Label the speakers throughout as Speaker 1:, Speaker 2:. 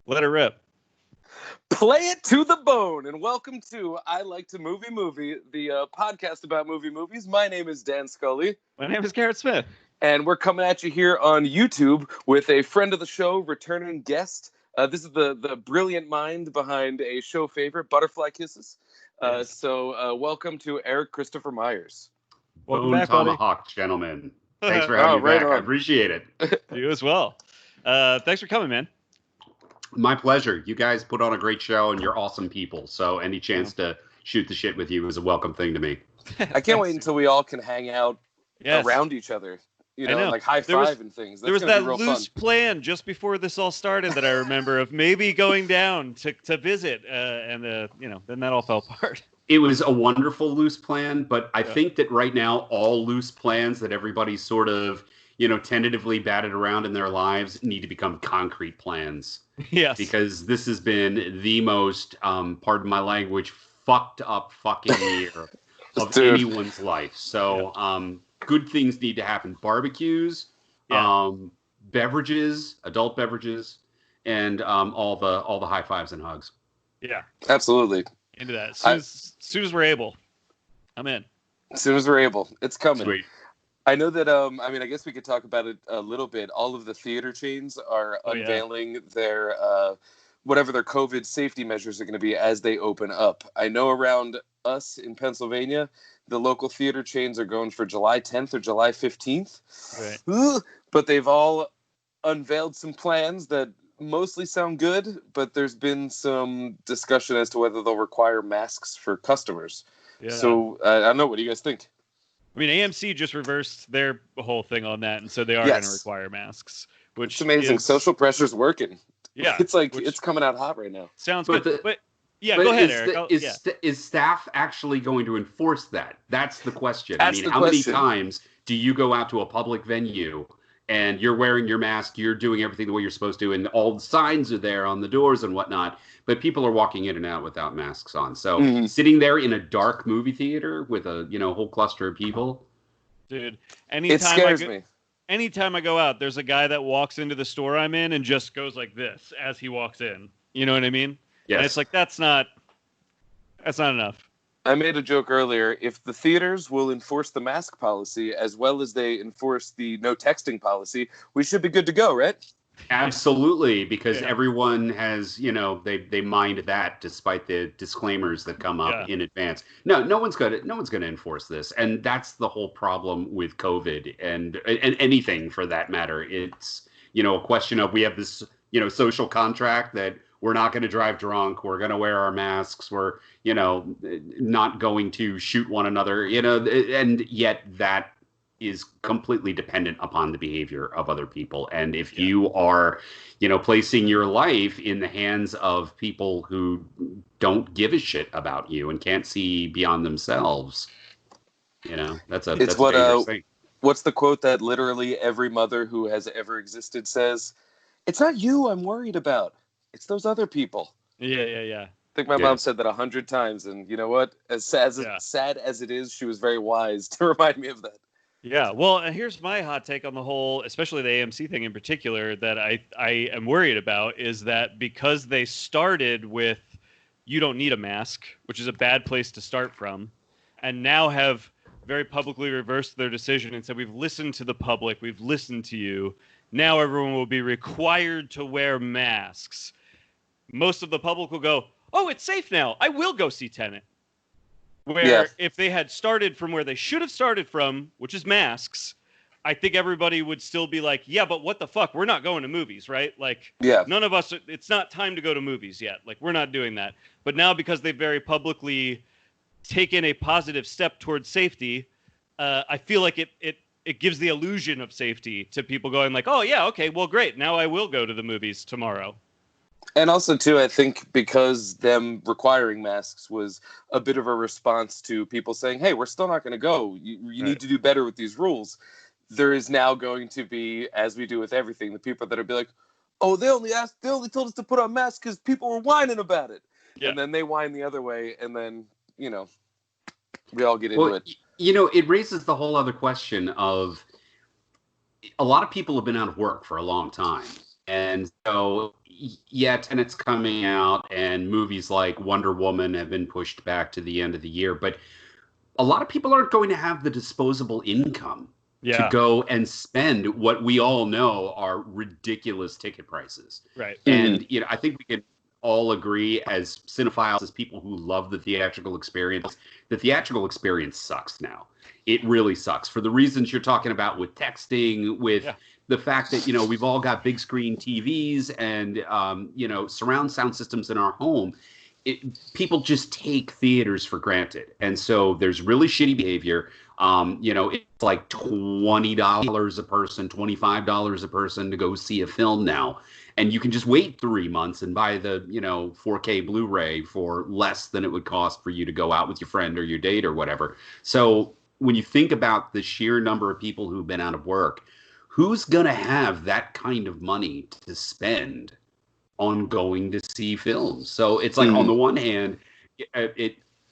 Speaker 1: Let her rip.
Speaker 2: Play it to the bone, and welcome to I Like to Movie, the podcast about movies. My name is Dan Scully.
Speaker 1: My name is Garrett Smith.
Speaker 2: And we're coming at you here on YouTube with a friend of the show, returning guest. This is the brilliant mind behind a show favorite, Butterfly Kisses.
Speaker 1: Yes.
Speaker 2: So welcome to Erik Kristopher Myers.
Speaker 1: Welcome
Speaker 3: Bone
Speaker 1: back, buddy.
Speaker 3: Tomahawk, gentlemen. Thanks for having me
Speaker 2: right
Speaker 3: back.
Speaker 2: on.
Speaker 3: I appreciate it.
Speaker 1: You as well. Thanks for coming, man.
Speaker 3: My pleasure. You guys put on a great show, and you're awesome people. So any chance to shoot the shit with you is a welcome thing to me.
Speaker 2: I can't wait until we all can hang out
Speaker 1: Yes.
Speaker 2: around each other. You know, like high
Speaker 1: There was-
Speaker 2: five and things.
Speaker 1: There was
Speaker 2: gonna
Speaker 1: that
Speaker 2: be real
Speaker 1: loose
Speaker 2: fun.
Speaker 1: plan just before this all started that I remember of maybe going down to visit, and then that all fell apart.
Speaker 3: It was a wonderful loose plan, but I think that right now all loose plans that everybody's sort of, tentatively batted around in their lives need to become concrete plans.
Speaker 1: Yes.
Speaker 3: Because this has been the most, pardon my language, fucked up fucking year of
Speaker 2: Dude.
Speaker 3: anyone's life. So good things need to happen. Barbecues, beverages, adult beverages, and all the high fives and hugs.
Speaker 1: Yeah.
Speaker 2: Absolutely.
Speaker 1: Into that. As soon as we're able, I'm in.
Speaker 2: As soon as we're able. It's coming.
Speaker 3: Sweet.
Speaker 2: I know that, I guess we could talk about it a little bit. All of the theater chains are unveiling their, whatever their COVID safety measures are going to be as they open up. I know around us in Pennsylvania, the local theater chains are going for July 10th or July 15th.
Speaker 1: Right.
Speaker 2: But they've all unveiled some plans that mostly sound good, but there's been some discussion as to whether they'll require masks for customers.
Speaker 1: Yeah.
Speaker 2: So, I don't know. What do you guys think?
Speaker 1: I mean, AMC just reversed their whole thing on that, and so they are going to require masks. Which
Speaker 2: it's amazing. Social pressure's working.
Speaker 1: Yeah,
Speaker 2: it's like it's coming out hot right now.
Speaker 1: Sounds
Speaker 3: But
Speaker 1: good. But go ahead, Erik.
Speaker 3: Is staff actually going to enforce that? That's the question.
Speaker 2: That's the
Speaker 3: how
Speaker 2: question.
Speaker 3: many times do you go out to a public venue and you're wearing your mask, you're doing everything the way you're supposed to, and all the signs are there on the doors and whatnot, but people are walking in and out without masks on. So sitting there in a dark movie theater with a whole cluster of people,
Speaker 1: dude,
Speaker 2: it scares me.
Speaker 1: Anytime I go out, there's a guy that walks into the store I'm in and just goes like this as he walks in. You know what I mean?
Speaker 3: yes.
Speaker 1: And it's like that's not enough.
Speaker 2: I made a joke earlier. If the theaters will enforce the mask policy as well as they enforce the no texting policy, we should be good to go, right?
Speaker 3: Absolutely, because everyone has, they mind that despite the disclaimers that come up in advance. No one's gonna enforce this, and that's the whole problem with COVID and anything for that matter. It's a question of we have this social contract that we're not going to drive drunk, we're going to wear our masks, we're not going to shoot one another, and yet that is completely dependent upon the behavior of other people. And if you are, placing your life in the hands of people who don't give a shit about you and can't see beyond themselves, that's a dangerous thing.
Speaker 2: What's the quote that literally every mother who has ever existed says? It's not you I'm worried about. It's those other people.
Speaker 1: Yeah.
Speaker 2: I think my mom said that 100 times, and you know what? As sad as it is, she was very wise to remind me of that.
Speaker 1: Yeah, well, here's my hot take on the whole, especially the AMC thing in particular, that I am worried about is that because they started with you don't need a mask, which is a bad place to start from, and now have very publicly reversed their decision and said, we've listened to the public, we've listened to you, now everyone will be required to wear masks. Most of the public will go, oh, it's safe now, I will go see Tenet. Where if they had started from where they should have started from, which is masks, I think everybody would still be like, yeah, but what the fuck? We're not going to movies, right? Like, none of us, it's not time to go to movies yet. Like, we're not doing that. But now because they've very publicly taken a positive step towards safety, I feel like it gives the illusion of safety to people going like, oh, yeah, okay, well, great. Now I will go to the movies tomorrow.
Speaker 2: And also, too, I think because them requiring masks was a bit of a response to people saying, hey, we're still not going to go. You need to do better with these rules. There is now going to be, as we do with everything, the people that will be like, oh, they only told us to put on masks because people were whining about it. Yeah. And then they whine the other way. And then, we all get into it.
Speaker 3: It raises the whole other question of a lot of people have been out of work for a long time. And so, yeah, Tenet's coming out, and movies like Wonder Woman have been pushed back to the end of the year. But a lot of people aren't going to have the disposable income to go and spend what we all know are ridiculous ticket prices.
Speaker 1: Right.
Speaker 3: And, I think we can all agree as cinephiles, as people who love the theatrical experience sucks now. It really sucks for the reasons you're talking about with texting, with the fact that, we've all got big screen TVs and, surround sound systems in our home. People just take theaters for granted. And so there's really shitty behavior. It's like $20 a person, $25 a person to go see a film now. And you can just wait 3 months and buy the, 4K Blu-ray for less than it would cost for you to go out with your friend or your date or whatever. So when you think about the sheer number of people who've been out of work, who's going to have that kind of money to spend on going to see films? So it's like, on the one hand,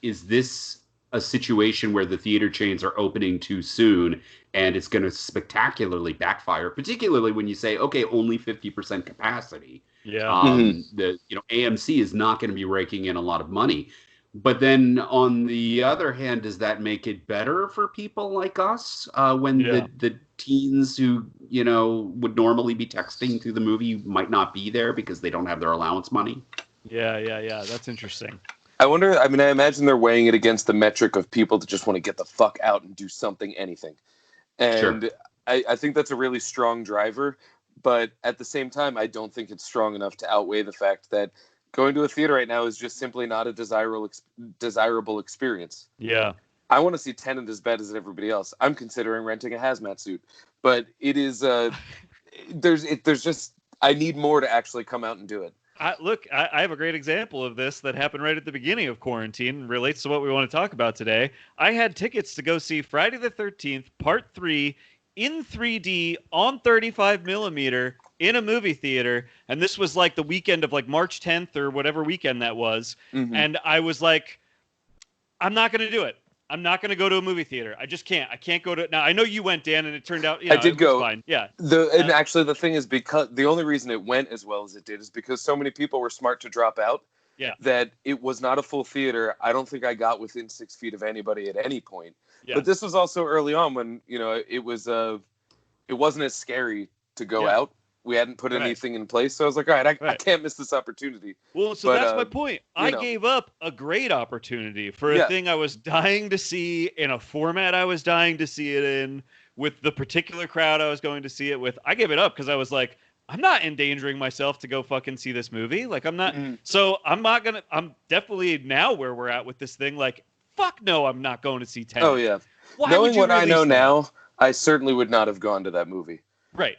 Speaker 3: is this a situation where the theater chains are opening too soon and it's going to spectacularly backfire, particularly when you say, okay, only 50% capacity. AMC is not going to be raking in a lot of money. But then on the other hand, does that make it better for people like us when the teens who, would normally be texting through the movie might not be there because they don't have their allowance money?
Speaker 1: Yeah. That's interesting.
Speaker 2: I wonder, I imagine they're weighing it against the metric of people that just want to get the fuck out and do something, anything. And I think that's a really strong driver. But at the same time, I don't think it's strong enough to outweigh the fact that going to a theater right now is just simply not a desirable experience.
Speaker 1: Yeah.
Speaker 2: I want to see Tenet as bad as everybody else. I'm considering renting a hazmat suit. But it is, there's just, I need more to actually come out and do it.
Speaker 1: I have a great example of this that happened right at the beginning of quarantine and relates to what we want to talk about today. I had tickets to go see Friday the 13th, Part 3, in 3D on 35 millimeter in a movie theater. And this was like the weekend of like March 10th or whatever weekend that was. And I was like, I'm not going to do it. I'm not going to go to a movie theater. I just can't. I can't go to. Now, I know you went, Dan, and it turned out,
Speaker 2: I did go.
Speaker 1: Fine. Yeah.
Speaker 2: And actually, the thing is, because the only reason it went as well as it did is because so many people were smart to drop out.
Speaker 1: Yeah.
Speaker 2: That it was not a full theater. I don't think I got within 6 feet of anybody at any point. Yeah. But this was also early on when, it wasn't as scary to go out. We hadn't put anything in place. So I was like, all right, I can't miss this opportunity.
Speaker 1: Well, so that's my point. I gave up a great opportunity for a thing I was dying to see in a format I was dying to see it in with the particular crowd I was going to see it with. I gave it up because I was like, I'm not endangering myself to go fucking see this movie. Like, I'm not. So I'm definitely now where we're at with this thing. Like, fuck no, I'm not going to see Tenet.
Speaker 2: Oh, yeah. Knowing what I know now, I certainly would not have gone to that movie.
Speaker 1: Right.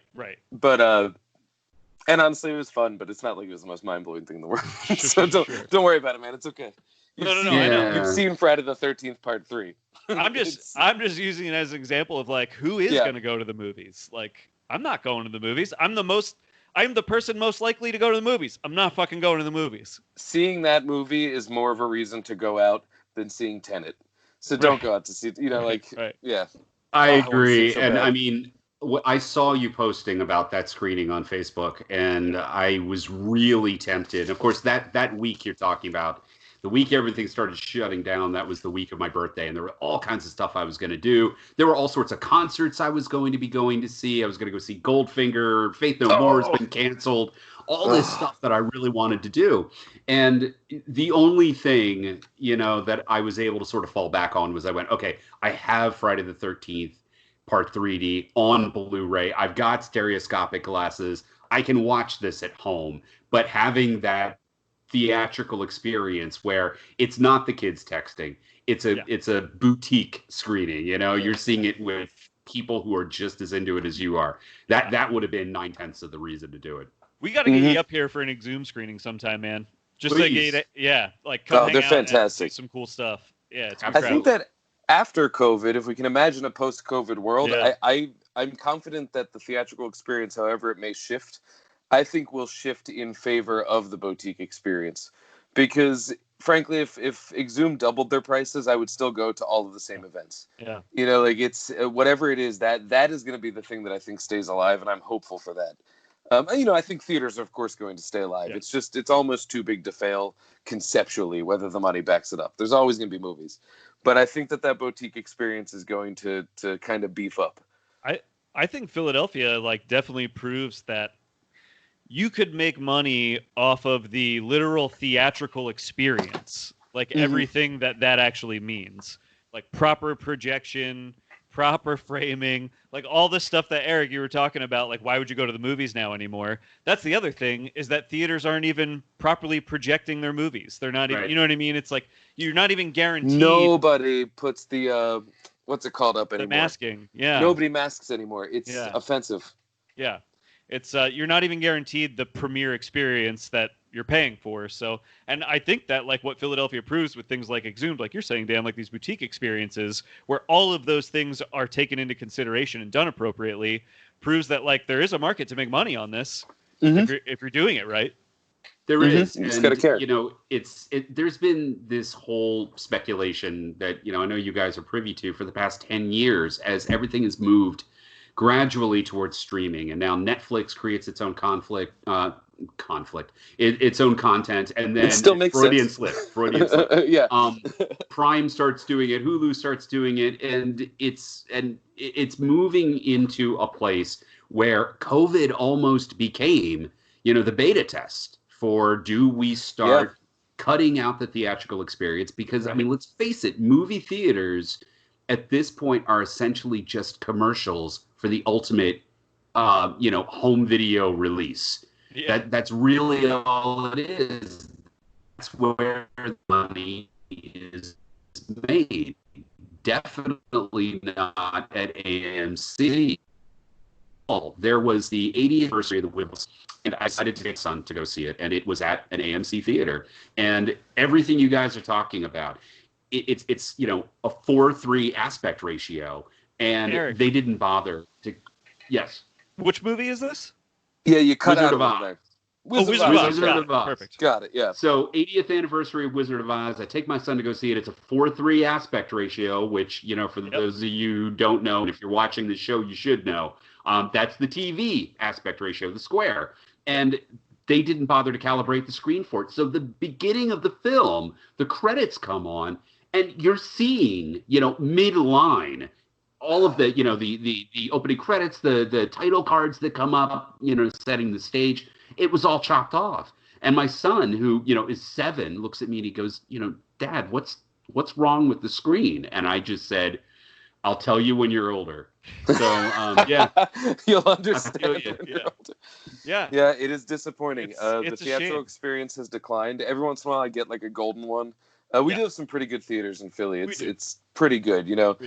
Speaker 2: But, and honestly, it was fun, but it's not like it was the most mind-blowing thing in the world. So don't worry about it, man. It's okay.
Speaker 1: No, I know.
Speaker 2: You've seen Friday the 13th, Part 3.
Speaker 1: I'm just using it as an example of like, who is going to go to the movies? Like, I'm not going to the movies. I'm the person most likely to go to the movies. I'm not fucking going to the movies.
Speaker 2: Seeing that movie is more of a reason to go out than seeing Tenet. So don't go out to see, yeah.
Speaker 3: I agree. So and bad. I mean, I saw you posting about that screening on Facebook, and I was really tempted. Of course, that week you're talking about, the week everything started shutting down, that was the week of my birthday, and there were all kinds of stuff I was going to do. There were all sorts of concerts I was going to be going to see. I was going to go see Goldfinger. Faith No More has been canceled. All this stuff that I really wanted to do. And the only thing, that I was able to sort of fall back on was I went, okay, I have Friday the 13th. Part 3D on Blu-ray. I've got stereoscopic glasses. I can watch this at home. But having that theatrical experience where it's not the kids texting, it's a boutique screening. You're seeing it with people who are just as into it as you are. That would have been 9/10 of the reason to do it.
Speaker 1: We got to get you up here for an Exhume screening sometime, man. Just come hang
Speaker 2: they're
Speaker 1: out
Speaker 2: fantastic.
Speaker 1: And see some cool stuff. Yeah, it's
Speaker 2: I think that after COVID, if we can imagine a post-COVID world, I'm confident that the theatrical experience, however it may shift, I think will shift in favor of the boutique experience. Because, frankly, if Exhume doubled their prices, I would still go to all of the same events.
Speaker 1: Yeah.
Speaker 2: It's whatever it is, that is going to be the thing that I think stays alive, and I'm hopeful for that. I think theaters are, of course, going to stay alive.
Speaker 1: Yeah.
Speaker 2: It's almost too big to fail conceptually, whether the money backs it up. There's always going to be movies. But I think that boutique experience is going to kind of beef up.
Speaker 1: I think Philadelphia definitely proves that you could make money off of the literal theatrical experience, everything that actually means, proper projection, proper framing, all the stuff that Eric, you were talking about, why would you go to the movies now anymore? That's the other thing, is that theaters aren't even properly projecting their movies. They're not even, you know what I mean? It's you're not even guaranteed.
Speaker 2: Nobody puts the what's it called up anymore?
Speaker 1: The masking. Yeah.
Speaker 2: Nobody masks anymore. It's offensive.
Speaker 1: Yeah. It's you're not even guaranteed the premiere experience that you're paying for. So, and I think that what Philadelphia proves with things like Exhumed, like you're saying, Dan, these boutique experiences where all of those things are taken into consideration and done appropriately, proves that there is a market to make money on this if you're doing it right.
Speaker 3: There is.
Speaker 2: You just gotta care.
Speaker 3: There's been this whole speculation that, I know you guys are privy to for the past 10 years as everything has moved gradually towards streaming. And now Netflix creates its own its own content. And then
Speaker 2: it still makes
Speaker 3: Freudian
Speaker 2: sense.
Speaker 3: slip.
Speaker 2: Yeah.
Speaker 3: Prime starts doing it. Hulu starts doing it. And it's moving into a place where COVID almost became, the beta test for, do we start cutting out the theatrical experience? Because, let's face it, movie theaters at this point are essentially just commercials for the ultimate, home video release. Yeah. That's really all it is. That's where the money is made. Definitely not at AMC. There was the 80th anniversary of the Wiggles, and I decided to take son to go see it, and it was at an AMC theater. And everything you guys are talking about, it's a 4:3 aspect ratio, and
Speaker 1: Eric,
Speaker 3: they didn't bother to. Yes.
Speaker 1: Which movie is this?
Speaker 2: Yeah, you cut
Speaker 3: Wizard
Speaker 2: out
Speaker 3: of Oz.
Speaker 2: there.
Speaker 1: Wizard of Oz. Perfect.
Speaker 2: Got it. Yeah.
Speaker 3: So 80th anniversary of Wizard of Oz. I take my son to go see it. It's a 4:3 aspect ratio, which for those of you who don't know, and if you're watching the show, you should know. That's the TV aspect ratio, the square. And they didn't bother to calibrate the screen for it. So the beginning of the film, the credits come on, and you're seeing, mid-line, all of the, the opening credits, the title cards that come up, setting the stage. It was all chopped off. And my son, who, is 7, looks at me and he goes, Dad, what's wrong with the screen? And I just said, I'll tell you when you're older. So,
Speaker 2: you'll understand.
Speaker 1: Yeah,
Speaker 2: it is disappointing. The
Speaker 1: It's
Speaker 2: theatrical experience has declined. Every once in a while, I get a golden one. We do have some pretty good theaters in Philly. It's pretty good. We do.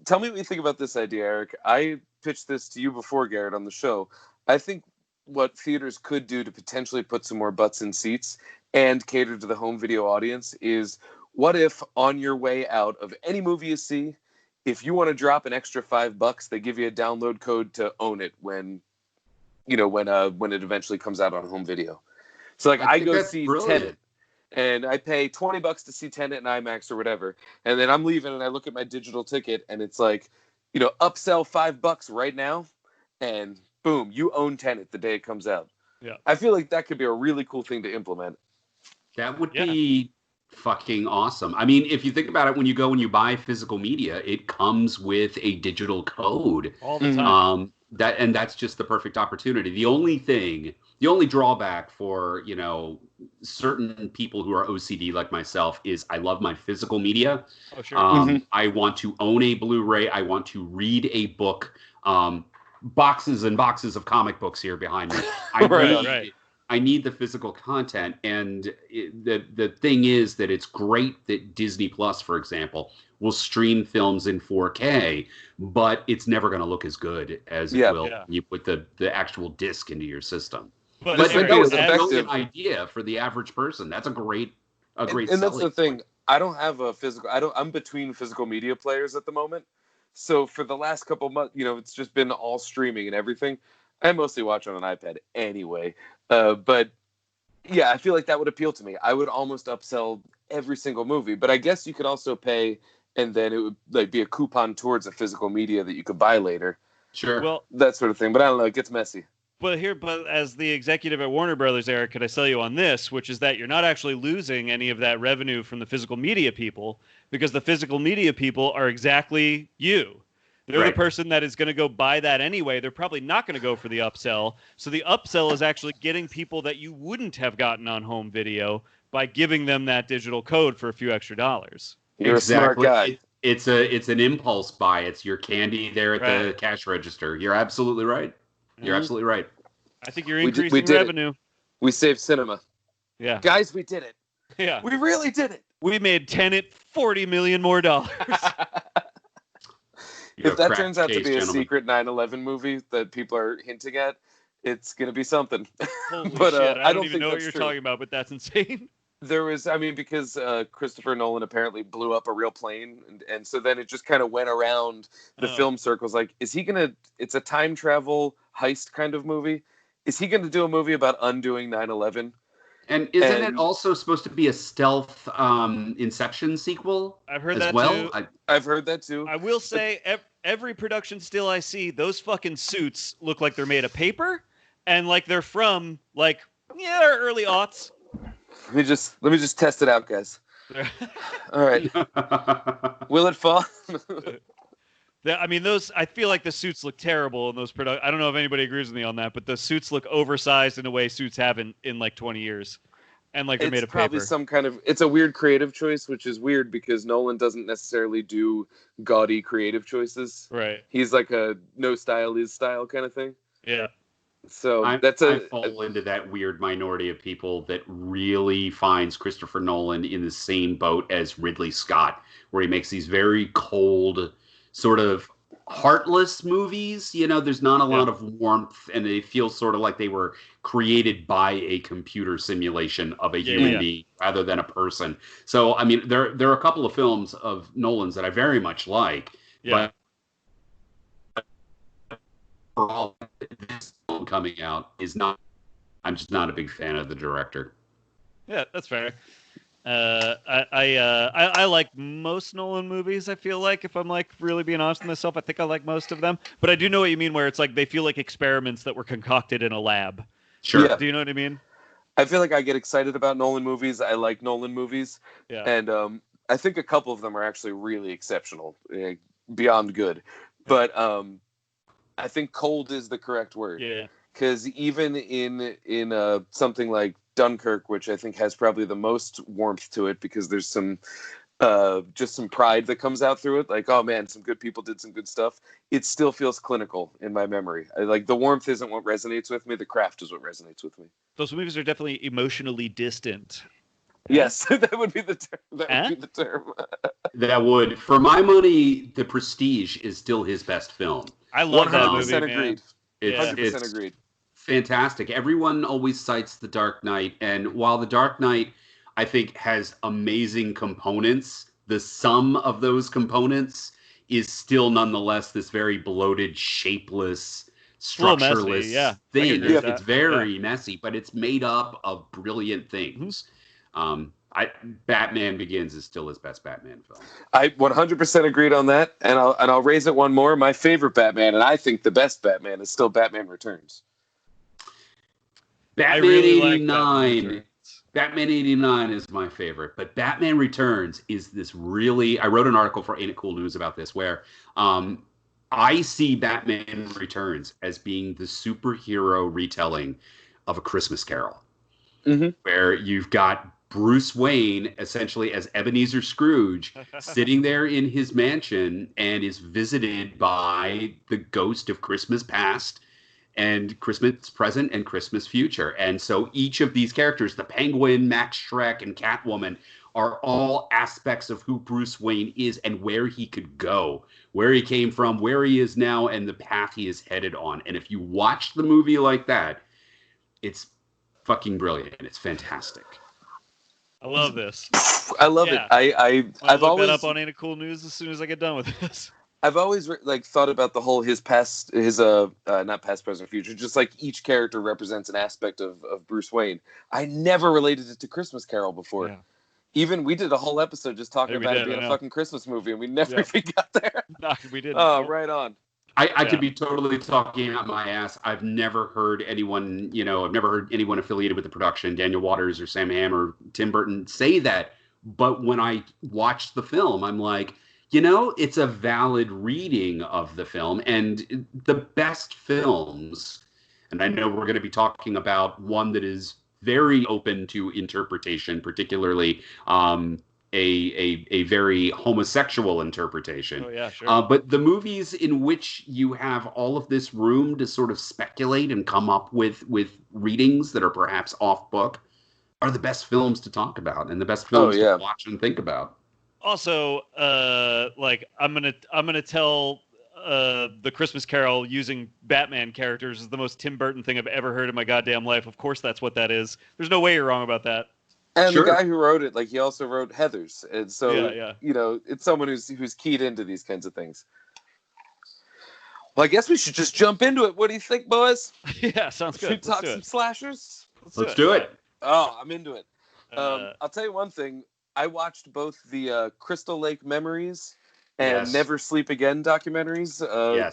Speaker 2: Tell me what you think about this idea, Eric. I pitched this to you before, Garrett, on the show. I think what theaters could do to potentially put some more butts in seats and cater to the home video audience is, what if on your way out of any movie you see, if you want to drop an extra $5, they give you a download code to own it when it eventually comes out on home video. So I go see Tenet, and I pay $20 to see Tenet in IMAX or whatever, and then I'm leaving and I look at my digital ticket and it's upsell $5 right now, and boom, you own Tenet the day it comes out.
Speaker 1: Yeah,
Speaker 2: I feel like that could be a really cool thing to implement.
Speaker 3: That would be fucking awesome. I mean, if you think about it, when you go and you buy physical media, it comes with a digital code
Speaker 1: all the time.
Speaker 3: That's just the perfect opportunity. The only drawback for, certain people who are OCD like myself is I love my physical media.
Speaker 1: Oh, sure.
Speaker 3: I want to own a Blu-ray. I want to read a book. Boxes and boxes of comic books here behind me. I need the physical content, and the thing is that it's great that Disney Plus, for example, will stream films in 4K, but it's never going to look as good as it will when you put the actual disc into your system.
Speaker 1: But
Speaker 3: that's
Speaker 1: that
Speaker 3: was an idea for the average person. That's a great
Speaker 2: and that's the thing. I don't have a physical. I'm between physical media players at the moment. So for the last couple months, it's just been all streaming and everything. I mostly watch on an iPad anyway. But yeah, I feel like that would appeal to me. I would almost upsell every single movie. But I guess you could also pay, and then it would be a coupon towards a physical media that you could buy later.
Speaker 3: Sure.
Speaker 1: Well,
Speaker 2: that sort of thing. But I don't know. It gets messy.
Speaker 1: But as the executive at Warner Brothers, Eric, could I sell you on this, which is that you're not actually losing any of that revenue from the physical media people, because the physical media people are exactly you. They're the person that is going to go buy that anyway. They're probably not going to go for the upsell. So the upsell is actually getting people that you wouldn't have gotten on home video by giving them that digital code for a few extra dollars.
Speaker 2: You're a smart guy.
Speaker 3: It's an impulse buy. It's your candy there at the cash register. You're absolutely right. You're absolutely right.
Speaker 1: I think you're increasing revenue.
Speaker 2: We saved cinema.
Speaker 1: Yeah.
Speaker 2: Guys, we did it.
Speaker 1: Yeah.
Speaker 2: We really did it.
Speaker 1: We made Tenet $40 million more dollars.
Speaker 2: If that turns out to be a secret 9/11 movie that people are hinting at, it's going to be something.
Speaker 1: Holy
Speaker 2: but
Speaker 1: shit.
Speaker 2: I
Speaker 1: don't even
Speaker 2: think
Speaker 1: know what
Speaker 2: that's
Speaker 1: you're
Speaker 2: true.
Speaker 1: talking about, but that's insane.
Speaker 2: There was, because Christopher Nolan apparently blew up a real plane, and so then it just kind of went around the film circles. Like, is he going to, it's a time travel heist kind of movie. Is he going to do a movie about undoing 9/11?
Speaker 3: And isn't it also supposed to be a stealth Inception sequel?
Speaker 1: I've heard
Speaker 3: as
Speaker 1: that
Speaker 3: well?
Speaker 1: too.
Speaker 2: I've heard that too.
Speaker 1: I will say, every production still I see, those fucking suits look like they're made of paper, and like they're from early aughts.
Speaker 2: Let me just test it out, guys. All right. Will it fall?
Speaker 1: I feel like the suits look terrible in those I don't know if anybody agrees with me on that, but the suits look oversized in a way suits haven't in like 20 years. And like they're made of paper.
Speaker 2: It's probably it's a weird creative choice, which is weird because Nolan doesn't necessarily do gaudy creative choices.
Speaker 1: Right.
Speaker 2: He's like a no style is style kind of thing.
Speaker 1: Yeah.
Speaker 2: So I
Speaker 3: fall into that weird minority of people that really finds Christopher Nolan in the same boat as Ridley Scott, where he makes these very cold, sort of heartless movies. There's not a lot of warmth, and they feel sort of like they were created by a computer simulation of a human being rather than a person. So, there are a couple of films of Nolan's that I very much like, but overall, this film coming out I'm just not a big fan of the director.
Speaker 1: Yeah, that's fair. I like most Nolan movies. I feel like, if I'm like really being honest with myself, I think I like most of them. But I do know what you mean, where it's like they feel like experiments that were concocted in a lab.
Speaker 3: Sure.
Speaker 2: Yeah.
Speaker 1: Do you know what I mean?
Speaker 2: I feel like I get excited about Nolan movies. I like Nolan movies.
Speaker 1: Yeah.
Speaker 2: And I think a couple of them are actually really exceptional, beyond good. But I think cold is the correct word.
Speaker 1: Yeah.
Speaker 2: Because even in something like Dunkirk, which I think has probably the most warmth to it, because there's some just some pride that comes out through it. Like, oh man, some good people did some good stuff. It still feels clinical in my memory. Like, the warmth isn't what resonates with me. The craft is what resonates with me.
Speaker 1: Those movies are definitely emotionally distant.
Speaker 2: Yes, that would be the term. That would be the term.
Speaker 3: That would. For my money, The Prestige is still his best film.
Speaker 1: I love that movie,
Speaker 2: 100%
Speaker 1: man.
Speaker 2: agreed. 100% agreed.
Speaker 3: Fantastic. Everyone always cites The Dark Knight, and while The Dark Knight, I think, has amazing components, the sum of those components is still nonetheless this very bloated, shapeless, structureless thing. It's very messy, but it's made up of brilliant things. Batman Begins is still his best Batman film.
Speaker 2: I 100% agreed on that, and I'll raise it one more. My favorite Batman, and I think the best Batman, is still Batman Returns.
Speaker 3: Batman 89. Batman 89 is my favorite, but Batman Returns is this really... I wrote an article for Ain't It Cool News about this, where I see Batman Returns as being the superhero retelling of A Christmas Carol, where you've got Bruce Wayne essentially as Ebenezer Scrooge sitting there in his mansion and is visited by the ghost of Christmas past and Christmas present and Christmas future. And so each of these characters, the Penguin, Max Shrek, and Catwoman, are all aspects of who Bruce Wayne is and where he could go, where he came from, where he is now, and the path he is headed on. And if you watch the movie like that, it's fucking brilliant. It's fantastic.
Speaker 1: I love this.
Speaker 2: I love it. I've always
Speaker 1: that up on Ain't It Cool News as soon as I get done with this.
Speaker 2: I've always thought about the whole not past, present, future. Just like each character represents an aspect of Bruce Wayne. I never related it to Christmas Carol before. Yeah. Even we did a whole episode just talking about it being a fucking Christmas movie, and we never even got there.
Speaker 1: No, we didn't.
Speaker 2: Oh, right on.
Speaker 3: I could be totally talking out my ass. I've never heard anyone, affiliated with the production, Daniel Waters or Sam Hamm or Tim Burton, say that. But when I watched the film, I'm like, it's a valid reading of the film. And the best films, and I know we're going to be talking about one that is very open to interpretation, particularly a very homosexual interpretation.
Speaker 1: Oh, yeah, sure.
Speaker 3: But the movies in which you have all of this room to sort of speculate and come up with readings that are perhaps off book are the best films to talk about and the best films to watch and think about.
Speaker 1: Also, I'm gonna tell the Christmas Carol using Batman characters is the most Tim Burton thing I've ever heard in my goddamn life. Of course, that's what that is. There's no way you're wrong about that.
Speaker 2: And the guy who wrote it, he also wrote Heathers, and so it's someone who's keyed into these kinds of things. Well, I guess we should just jump into it. What do you think, boys?
Speaker 1: Yeah, sounds good.
Speaker 2: Should we talk some slashers?
Speaker 3: Let's do it.
Speaker 2: Oh, I'm into it. I'll tell you one thing. I watched both the Crystal Lake Memories and Never Sleep Again documentaries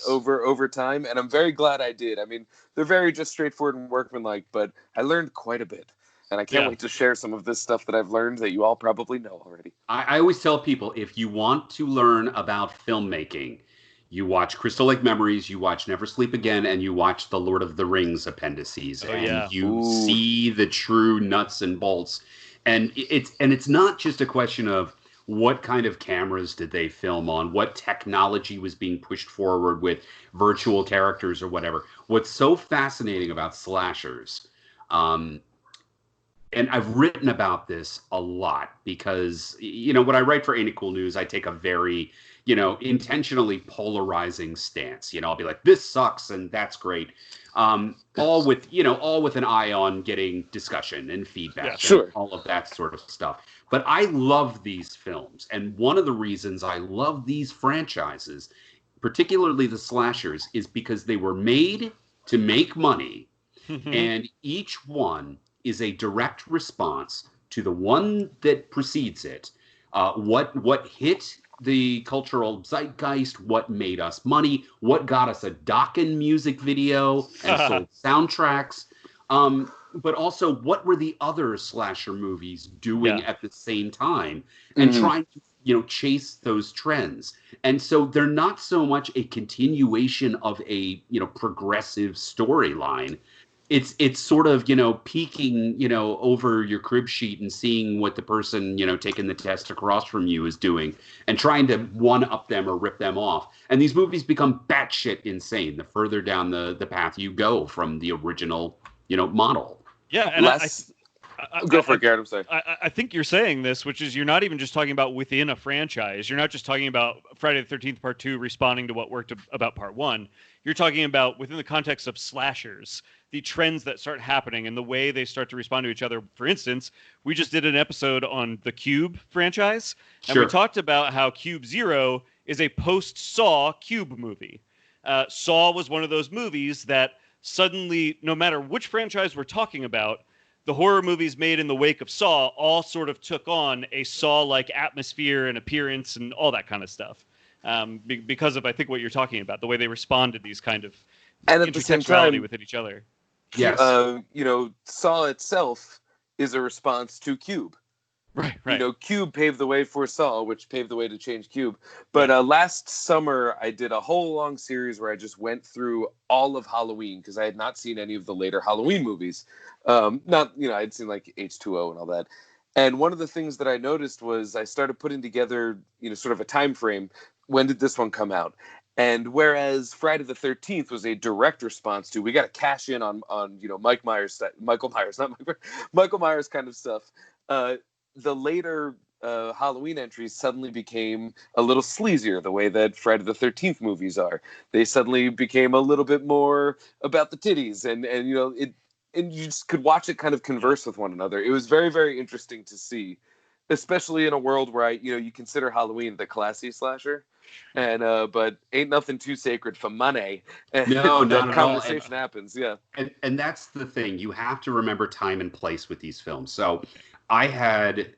Speaker 2: over time, and I'm very glad I did. I mean, they're very just straightforward and workmanlike, but I learned quite a bit. And I can't wait to share some of this stuff that I've learned that you all probably know already.
Speaker 3: I always tell people, if you want to learn about filmmaking, you watch Crystal Lake Memories, you watch Never Sleep Again, and you watch the Lord of the Rings appendices. You see the true nuts and bolts. And it's not just a question of what kind of cameras did they film on, what technology was being pushed forward with virtual characters or whatever. What's so fascinating about slashers, and I've written about this a lot because, when I write for Ain't It Cool News, I take a very, intentionally polarizing stance. I'll be like, this sucks and that's great. All with an eye on getting discussion and feedback, and all of that sort of stuff. But I love these films. And one of the reasons I love these franchises, particularly the slashers, is because they were made to make money. And each one is a direct response to the one that precedes it. What hit the cultural zeitgeist, what made us money, what got us a Dokken music video and sold soundtracks, but also what were the other slasher movies doing at the same time, and trying to chase those trends. And so they're not so much a continuation of a progressive storyline. It's sort of, peeking, over your crib sheet and seeing what the person, taking the test across from you is doing and trying to one-up them or rip them off. And these movies become batshit insane the further down the path you go from the original, model.
Speaker 1: Yeah, and
Speaker 2: go for it, Garrett. I'm sorry.
Speaker 1: I think you're saying this, which is you're not even just talking about within a franchise. You're not just talking about Friday the 13th Part 2 responding to what worked about Part 1. You're talking about within the context of slashers, the trends that start happening and the way they start to respond to each other. For instance, we just did an episode on the Cube franchise, and we talked about how Cube Zero is a post-Saw Cube movie. Saw was one of those movies that suddenly, no matter which franchise we're talking about, the horror movies made in the wake of Saw all sort of took on a Saw-like atmosphere and appearance and all that kind of stuff. Because of, I think, what you're talking about, the way they respond to these kind of intertextuality within each other.
Speaker 3: Yes.
Speaker 2: Saw itself is a response to Cube.
Speaker 1: Right.
Speaker 2: Cube paved the way for Saw, which paved the way to change Cube. But last summer, I did a whole long series where I just went through all of Halloween because I had not seen any of the later Halloween movies. I'd seen like H2O and all that. And one of the things that I noticed was I started putting together, sort of a time frame. When did this one come out? And whereas Friday the 13th was a direct response to, we got to cash in on Michael Myers kind of stuff. The later Halloween entries suddenly became a little sleazier, the way that Friday the 13th movies are. They suddenly became a little bit more about the titties, and you just could watch it kind of converse with one another. It was very, very interesting to see, especially in a world where you consider Halloween the classy slasher, and but ain't nothing too sacred for money.
Speaker 3: No,
Speaker 2: that conversation happens. Yeah,
Speaker 3: and that's the thing. You have to remember time and place with these films. So I had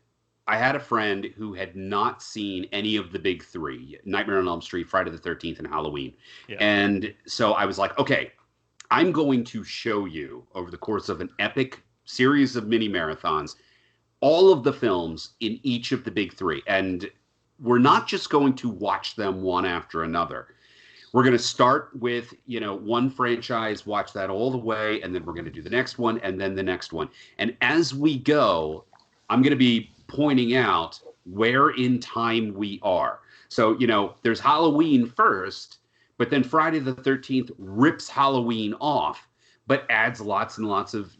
Speaker 3: I had a friend who had not seen any of the big three, Nightmare on Elm Street, Friday the 13th, and Halloween. Yeah. And so I was like, okay, I'm going to show you over the course of an epic series of mini marathons, all of the films in each of the big three. And we're not just going to watch them one after another. We're going to start with, one franchise, watch that all the way, and then we're going to do the next one, and then the next one. And as we go, I'm going to be pointing out where in time we are. So, there's Halloween first, but then Friday the 13th rips Halloween off, but adds lots and lots of,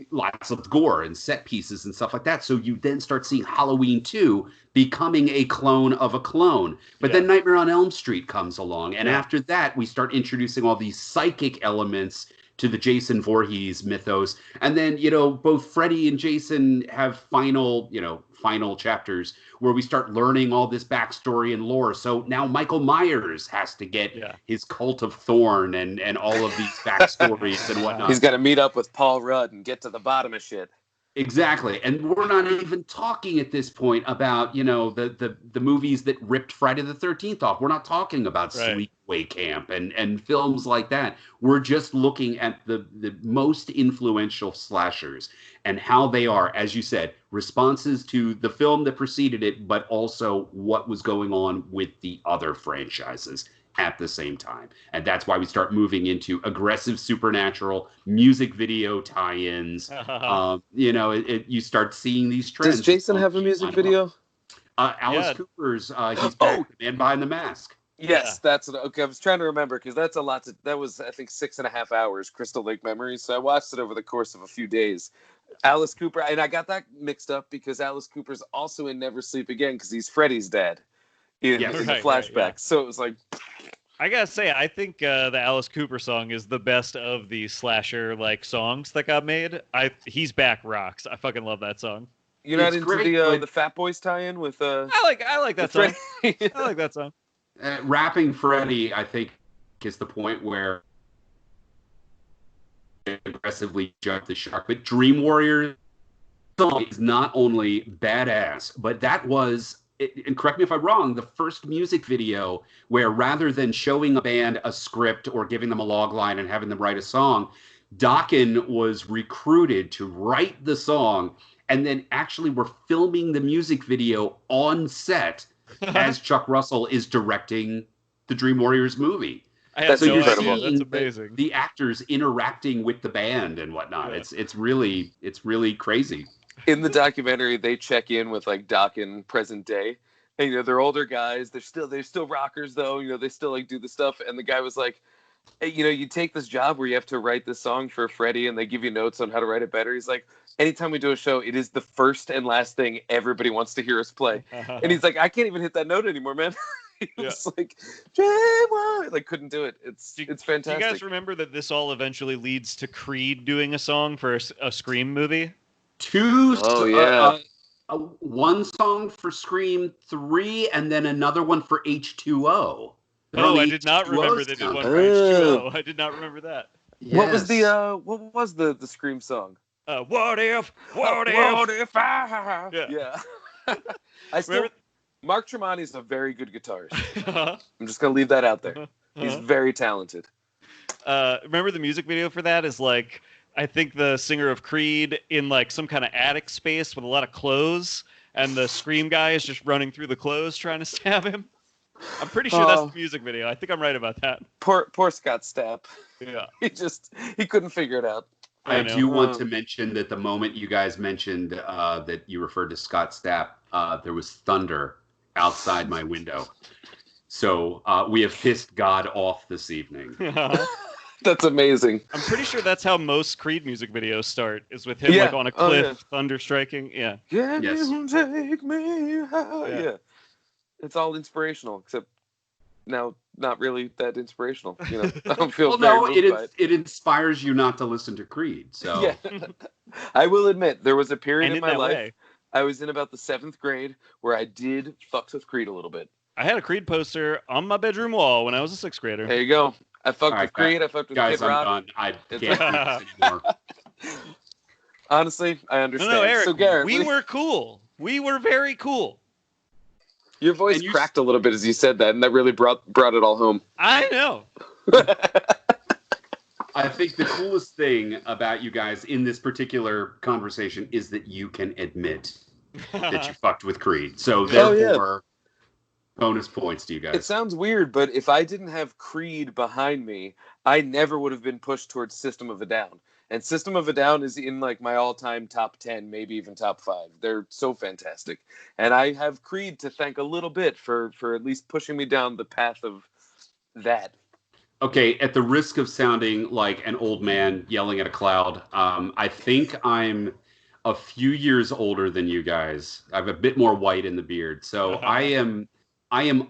Speaker 3: lots of gore and set pieces and stuff like that. So you then start seeing Halloween 2 becoming a clone of a clone. But then Nightmare on Elm Street comes along. And after that, we start introducing all these psychic elements to the Jason Voorhees mythos. And then, both Freddy and Jason have final chapters where we start learning all this backstory and lore. So now Michael Myers has to get his Cult of Thorn and all of these backstories and whatnot.
Speaker 2: He's got to meet up with Paul Rudd and get to the bottom of shit.
Speaker 3: Exactly. And we're not even talking at this point about, the movies that ripped Friday the 13th off. We're not talking about Sleepaway Camp and films like that. We're just looking at the most influential slashers and how they are, as you said, responses to the film that preceded it, but also what was going on with the other franchises at the same time. And that's why we start moving into aggressive supernatural music video tie-ins. You start seeing these trends.
Speaker 2: Does Jason have a music video?
Speaker 3: Alice Cooper's, he's back, the man behind the mask.
Speaker 2: Yes, that's okay. I was trying to remember because that's a lot. That was, I think, 6.5 hours. Crystal Lake Memories. So I watched it over the course of a few days. Alice Cooper, and I got that mixed up because Alice Cooper's also in Never Sleep Again because he's Freddy's dad in the flashback. Right. So it was like,
Speaker 1: I gotta say, I think the Alice Cooper song is the best of the slasher songs that got made. He's Back rocks. I fucking love that song.
Speaker 2: You're not into the Fat Boys tie-in with
Speaker 1: I like that song. I like that song.
Speaker 3: Rapping Freddy, I think, is the point where aggressively jump the shark. But Dream Warrior song is not only badass, but that was, and correct me if I'm wrong, the first music video where rather than showing a band a script or giving them a log line and having them write a song, Dokken was recruited to write the song, and then actually we're filming the music video on set as Chuck Russell is directing the Dream Warriors movie.
Speaker 1: That's incredible. That's amazing.
Speaker 3: The actors interacting with the band and whatnot. Yeah. It's really crazy.
Speaker 2: In the documentary, they check in with Dokken present day, and they're older guys. They're still rockers though. They still do the stuff. And the guy was like, hey, you take this job where you have to write this song for Freddy, and they give you notes on how to write it better. He's like, anytime we do a show, it is the first and last thing everybody wants to hear us play. And he's like, I can't even hit that note anymore, man. He was couldn't do it. It's fantastic.
Speaker 1: Do you guys remember that this all eventually leads to Creed doing a song for a Scream movie?
Speaker 3: One song for Scream 3 and then another one for H2O.
Speaker 1: Oh, I did not remember they did one for H2O. I did not remember that.
Speaker 2: Yes. What was the Scream song?
Speaker 1: What if I...
Speaker 2: Yeah. I still remember... Mark Tremonti's a very good guitarist. I'm just gonna leave that out there. He's very talented.
Speaker 1: Remember the music video for that is I think the singer of Creed in some kind of attic space with a lot of clothes, and the Scream guy is just running through the clothes trying to stab him. I'm pretty sure that's the music video. I think I'm right about that.
Speaker 2: Poor Scott Stapp.
Speaker 1: Yeah.
Speaker 2: He couldn't figure it out.
Speaker 3: I do want to mention that the moment you guys mentioned that you referred to Scott Stapp, there was thunder outside my window. So we have pissed God off this evening.
Speaker 2: That's amazing.
Speaker 1: I'm pretty sure that's how most Creed music videos start, is with him on a cliff, thunder striking. Yeah.
Speaker 2: Can you take me high? Yeah. It's all inspirational, except now not really that inspirational. I don't feel
Speaker 3: it inspires you not to listen to Creed. So
Speaker 2: yeah. I will admit there was a period in my life I was in about the 7th grade where I did fuck with Creed a little bit.
Speaker 1: I had a Creed poster on my bedroom wall when I was a 6th grader.
Speaker 2: There you go. I fucked with Creed. I fucked with Kid Rock.
Speaker 3: I'm done. I can't do this anymore.
Speaker 2: Honestly, I understand.
Speaker 1: No, Eric,
Speaker 2: so Garrett,
Speaker 1: we were cool. We were very cool.
Speaker 2: Your voice cracked a little bit as you said that, and that really brought it all home.
Speaker 1: I know.
Speaker 3: I think the coolest thing about you guys in this particular conversation is that you can admit that you fucked with Creed. So therefore, bonus points to you guys.
Speaker 2: It sounds weird, but if I didn't have Creed behind me, I never would have been pushed towards System of a Down. And System of a Down is in like my all-time top 10, maybe even top 5. They're so fantastic. And I have Creed to thank a little bit for at least pushing me down the path of that.
Speaker 3: Okay, at the risk of sounding like an old man yelling at a cloud, I think I'm a few years older than you guys. I have a bit more white in the beard. So I am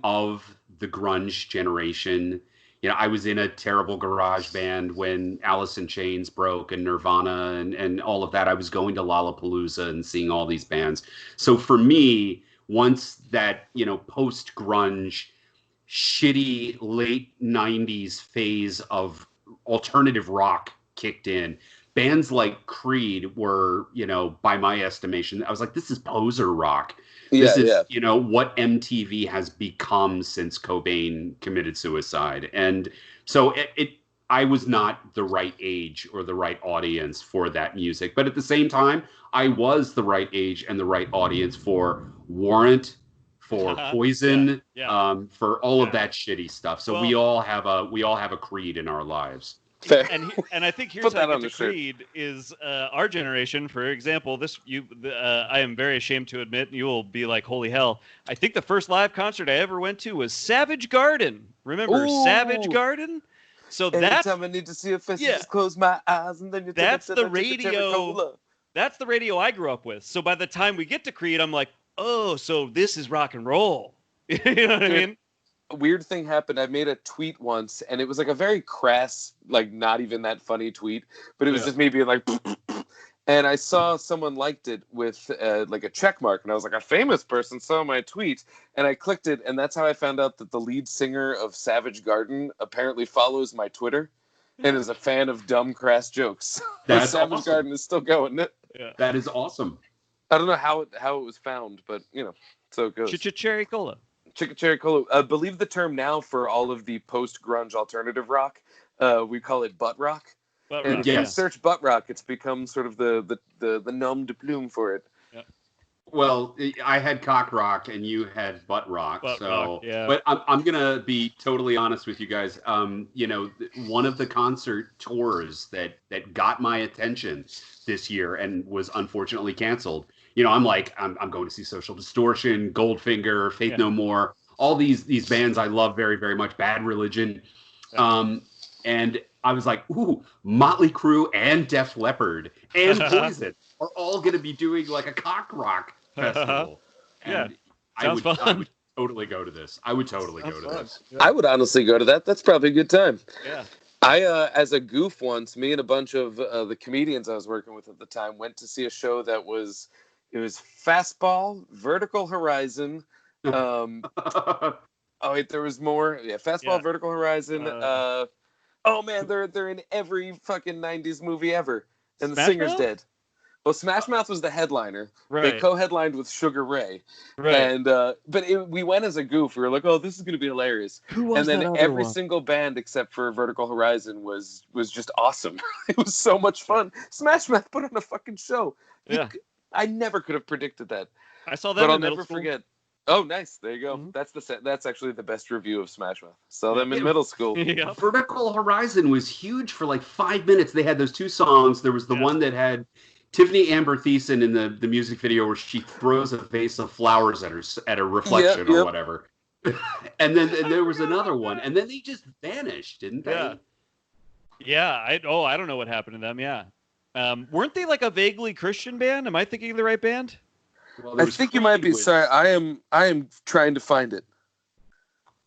Speaker 3: of the grunge generation. You know, I was in a terrible garage band when Alice in Chains broke and Nirvana and all of that. I was going to Lollapalooza and seeing all these bands. So for me, once that, you know, post-grunge, shitty late 90s phase of alternative rock kicked in, bands like Creed were, you know, by my estimation, I was like, this is poser rock. This is, you know, what MTV has become since Cobain committed suicide. And so I was not the right age or the right audience for that music. But at the same time, I was the right age and the right audience for Warrant, for Poison, for all of that shitty stuff. So we all have a Creed in our lives.
Speaker 1: And I think here's how I get to Creed is our generation. For example, I am very ashamed to admit, you will be like, holy hell. I think the first live concert I ever went to was Savage Garden. Remember Savage Garden? So that's
Speaker 2: time I need to see a face, just close my eyes and then you
Speaker 1: that's the radio. That's the radio I grew up with. So by the time we get to Creed, I'm like, oh, so this is rock and roll. You know what I mean?
Speaker 2: A weird thing happened. I made a tweet once, and it was like a very crass, like not even that funny tweet, but it was just me being like, and I saw someone liked it with like a check mark, and I was like, a famous person saw my tweet, and I clicked it, and that's how I found out that the lead singer of Savage Garden apparently follows my Twitter and is a fan of dumb, crass jokes.
Speaker 3: That's
Speaker 2: Savage
Speaker 3: awesome.
Speaker 2: Garden is still going.
Speaker 3: That is awesome.
Speaker 2: I don't know how it was found, but you know, so it goes.
Speaker 1: Cherry Cola.
Speaker 2: Cherry Cola. I believe the term now for all of the post-grunge alternative rock, we call it butt rock. If you search butt rock, it's become sort of the nom de plume for it.
Speaker 1: Yeah.
Speaker 3: Well, I had cock rock and you had butt rock. But I'm gonna be totally honest with you guys. You know, one of the concert tours that got my attention this year and was unfortunately canceled. You know, I'm going to see Social Distortion, Goldfinger, Faith No More, all these bands I love very, very much. Bad Religion, and I was like, ooh, Motley Crue and Def Leppard and Poison are all going to be doing like a cock rock festival. And I would totally go to this. I would totally go to this.
Speaker 2: Yeah. I would honestly go to that. That's probably a good time.
Speaker 1: Yeah.
Speaker 2: I, as a goof once, me and a bunch of the comedians I was working with at the time went to see a show that was, it was Fastball, Vertical Horizon. Oh wait, there was more. Yeah, Fastball, Vertical Horizon. Oh man, they're in every fucking 90s movie ever. And the singer's dead. Well, Smash Mouth was the headliner. Right. They co-headlined with Sugar Ray. Right. And but we went as a goof. We were like, oh, this is going to be hilarious.
Speaker 1: Who was
Speaker 2: and then every single band except for Vertical Horizon was just awesome. It was so much fun. Smash Mouth put on a fucking show.
Speaker 1: Yeah.
Speaker 2: I never could have predicted that.
Speaker 1: I saw that
Speaker 2: but
Speaker 1: in
Speaker 2: I'll
Speaker 1: middle
Speaker 2: never
Speaker 1: school.
Speaker 2: forget. Oh, nice. There you go. Mm-hmm. That's actually the best review of Smash Mouth. Saw them in middle school.
Speaker 1: Yeah.
Speaker 3: Vertical Horizon was huge for like 5 minutes. They had those two songs. There was the one that had Tiffany Amber Thiessen in the music video where she throws a vase of flowers at her reflection or whatever. And then there was another one. And then they just vanished, didn't they?
Speaker 1: Yeah. Yeah. I don't know what happened to them. Yeah. Weren't they like a vaguely Christian band? Am I thinking of the right band?
Speaker 2: Well, I think you might be. Sorry, I am trying to find it.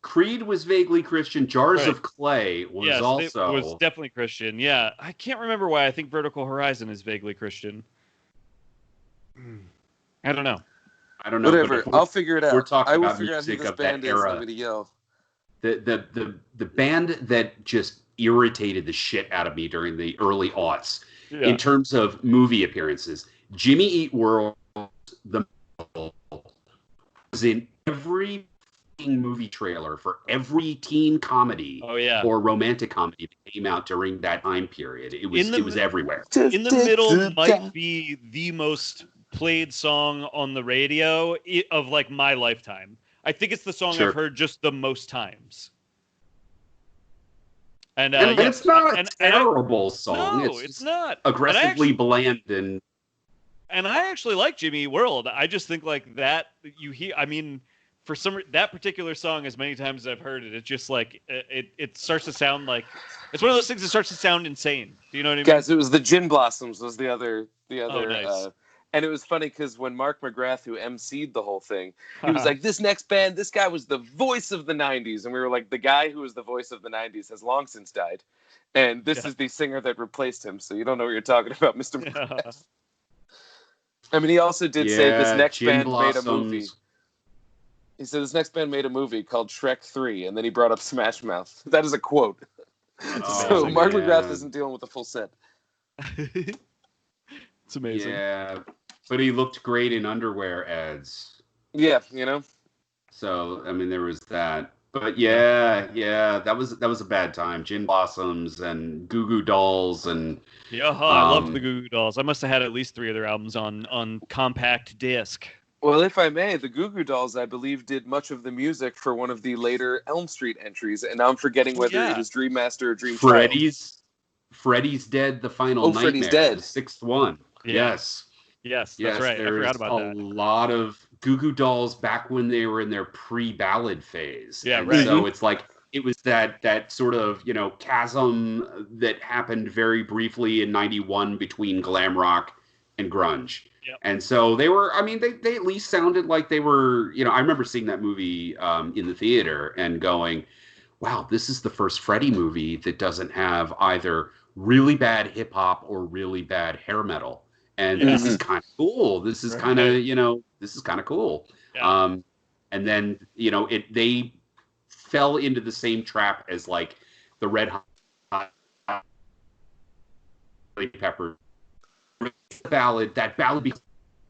Speaker 3: Creed was vaguely Christian. Jars of Clay was also.
Speaker 1: It was definitely Christian. Yeah, I can't remember why. I think Vertical Horizon is vaguely Christian. I don't know.
Speaker 2: Whatever. I'll figure it out.
Speaker 3: We're talking
Speaker 2: I will
Speaker 3: about
Speaker 2: figure out who
Speaker 3: music
Speaker 2: this
Speaker 3: of that
Speaker 2: band is.
Speaker 3: era.
Speaker 2: I'm gonna yell.
Speaker 3: The band that just irritated the shit out of me during the early aughts in terms of movie appearances. Jimmy Eat World, The in every movie trailer for every teen comedy or romantic comedy that came out during that time period. It was everywhere.
Speaker 1: In the Middle might be the most played song on the radio of like my lifetime. I think it's the song I've heard just the most times. And
Speaker 3: it's not a terrible song.
Speaker 1: No, it's not
Speaker 3: Aggressively bland and
Speaker 1: I actually like Jimmy Eat World. I just think like that you hear. I mean, for that particular song, as many times as I've heard it, it's just like it starts to sound like it's one of those things that starts to sound insane. Do you know what I mean?
Speaker 2: Guys, it was the Gin Blossoms was the other.
Speaker 1: Oh, nice.
Speaker 2: And it was funny because when Mark McGrath, who emceed the whole thing, he was like, this next band, this guy was the voice of the 90s. And we were like, the guy who was the voice of the 90s has long since died. And this is the singer that replaced him. So you don't know what you're talking about, Mr. McGrath. I mean, he also did say this next band made a movie. He said this next band made a movie called Shrek 3. And then he brought up Smash Mouth. That is a quote. So Mark McGrath isn't dealing with the full set.
Speaker 1: It's amazing.
Speaker 3: Yeah, but he looked great in underwear ads.
Speaker 2: Yeah, you know.
Speaker 3: So I mean, there was that. But yeah, that was a bad time. Gin Blossoms and Goo Goo Dolls and
Speaker 1: I love the Goo Goo Dolls. I must have had at least 3 of their albums on compact disc.
Speaker 2: Well, if I may, the Goo Goo Dolls, I believe, did much of the music for one of the later Elm Street entries, and now I'm forgetting whether it was Dream Master or Dream
Speaker 3: Freddy's Dead, the final nightmare.
Speaker 2: Freddy's Dead.
Speaker 3: The 6th one. Yes,
Speaker 1: that's right. I forgot about that.
Speaker 3: A lot of Goo Goo Dolls back when they were in their pre-ballad phase.
Speaker 1: Yeah,
Speaker 3: and
Speaker 1: right.
Speaker 3: So it's like it was that sort of chasm that happened very briefly in '91 between glam rock and grunge. Yep. And so they were. I mean, they at least sounded like they were. I remember seeing that movie in the theater and going, "Wow, this is the first Freddy movie that doesn't have either really bad hip hop or really bad hair metal." And this is kind of cool. This is kind of, this is kind of cool. Yeah. And then, they fell into the same trap as like the Red Hot Chili Peppers ballad. That ballad became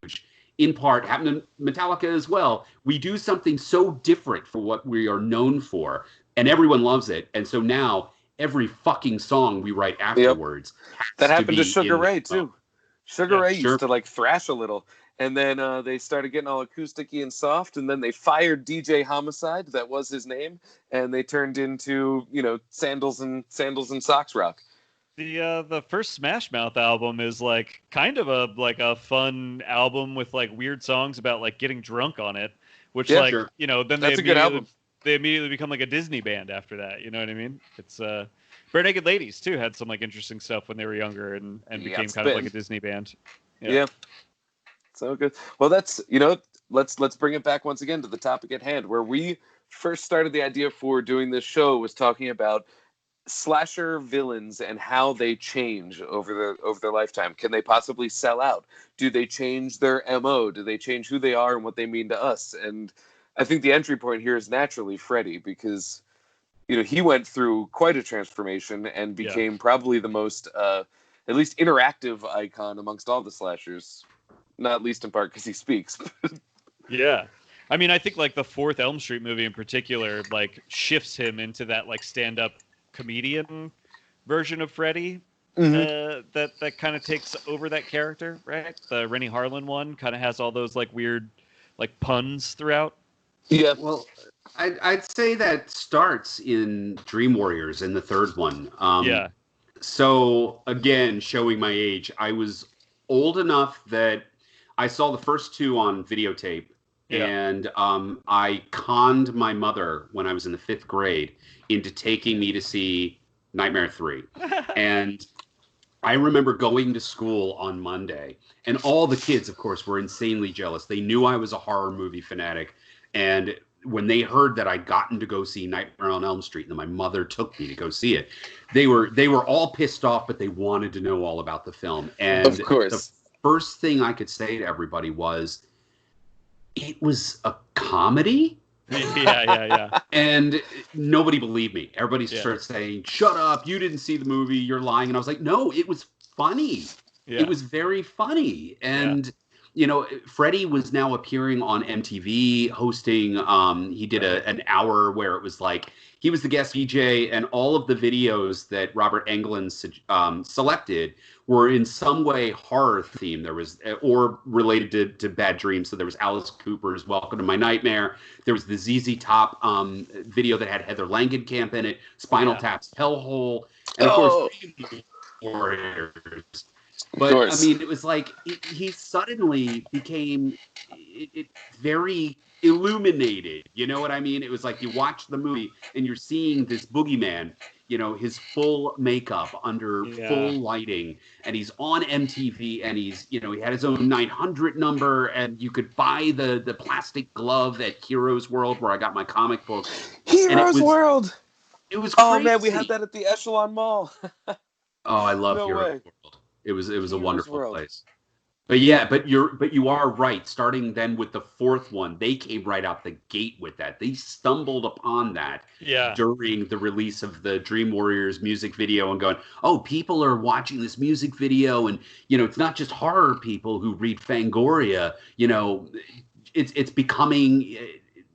Speaker 3: huge. In part, happened to Metallica as well. We do something so different for what we are known for, and everyone loves it. And so now every fucking song we write afterwards.
Speaker 2: That happened to Sugar Ray too. Sugar Ray used to like thrash a little, and then they started getting all acousticy and soft, and then they fired DJ Homicide, that was his name, and they turned into Sandals and Socks Rock.
Speaker 1: The first Smash Mouth album is like kind of a fun album with like weird songs about like getting drunk on it, which then
Speaker 2: that's a good album.
Speaker 1: They immediately become like a Disney band after that. You know what I mean? It's Bare Naked Ladies too had some like interesting stuff when they were younger and became kind of like a Disney band. Yeah.
Speaker 2: So good. Well, that's let's bring it back once again to the topic at hand, where we first started the idea for doing this show was talking about slasher villains and how they change over their lifetime. Can they possibly sell out? Do they change their MO? Do they change who they are and what they mean to us? And I think the entry point here is naturally Freddy, because he went through quite a transformation and became probably the most, at least interactive icon amongst all the slashers, not least in part because he speaks.
Speaker 1: Yeah. I mean, I think like the 4th Elm Street movie in particular, like shifts him into that like stand-up comedian version of Freddy. That kind of takes over that character, right? The Rennie Harlan one kind of has all those like weird like puns throughout.
Speaker 2: Yeah.
Speaker 3: Well, I'd say that starts in Dream Warriors in the 3rd one. So again, showing my age, I was old enough that I saw the first 2 on videotape, and I conned my mother when I was in the 5th grade into taking me to see Nightmare 3. And I remember going to school on Monday, and all the kids, of course, were insanely jealous. They knew I was a horror movie fanatic, and when they heard that I'd gotten to go see Nightmare on Elm Street, and then my mother took me to go see it, they were all pissed off, but they wanted to know all about the film. And
Speaker 2: of course,
Speaker 3: the first thing I could say to everybody was, it was a comedy?
Speaker 1: Yeah.
Speaker 3: And nobody believed me. Everybody started saying, shut up, you didn't see the movie, you're lying. And I was like, no, it was funny. Yeah. It was very funny. And Freddy was now appearing on MTV, hosting. He did an hour where it was like he was the guest DJ, and all of the videos that Robert Englund selected were in some way horror themed. There was, or related to bad dreams. So there was Alice Cooper's "Welcome to My Nightmare." There was the ZZ Top video that had Heather Langenkamp in it. Spinal Tap's "Hellhole," and of course, Warriors. But I mean, it was like he suddenly became very illuminated. You know what I mean? It was like you watch the movie and you're seeing this boogeyman, his full makeup under full lighting, and he's on MTV, and he's, he had his own 900 number, and you could buy the plastic glove at Heroes World where I got my comic book.
Speaker 2: Heroes World.
Speaker 3: It was crazy.
Speaker 2: Oh man, we had that at the Echelon Mall.
Speaker 3: Oh, I love
Speaker 2: No
Speaker 3: Heroes
Speaker 2: way.
Speaker 3: World. It was a wonderful place.
Speaker 2: But
Speaker 3: you are right. Starting then with the fourth one, they came right out the gate with that. They stumbled upon that during the release of the Dream Warriors music video and going, oh, people are watching this music video, and it's not just horror people who read Fangoria. It's becoming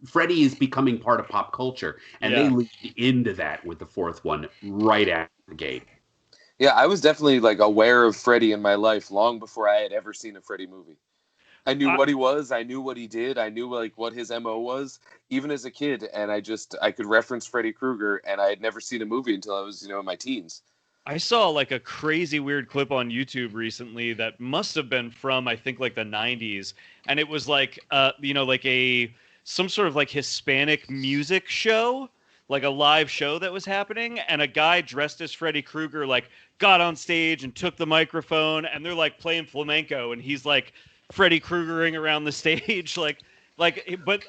Speaker 3: Freddy is becoming part of pop culture, and they lead into that with the fourth one right out the gate.
Speaker 2: Yeah, I was definitely aware of Freddy in my life long before I had ever seen a Freddy movie. I knew what he was, I knew what he did, I knew what his MO was, even as a kid, and I could reference Freddy Krueger, and I had never seen a movie until I was, in my teens.
Speaker 1: I saw a crazy weird clip on YouTube recently that must have been from I think the 90s, and it was some sort of Hispanic music show. A live show that was happening, and a guy dressed as Freddy Krueger got on stage and took the microphone, and they're playing flamenco, and he's Freddy Kruegering around the stage, but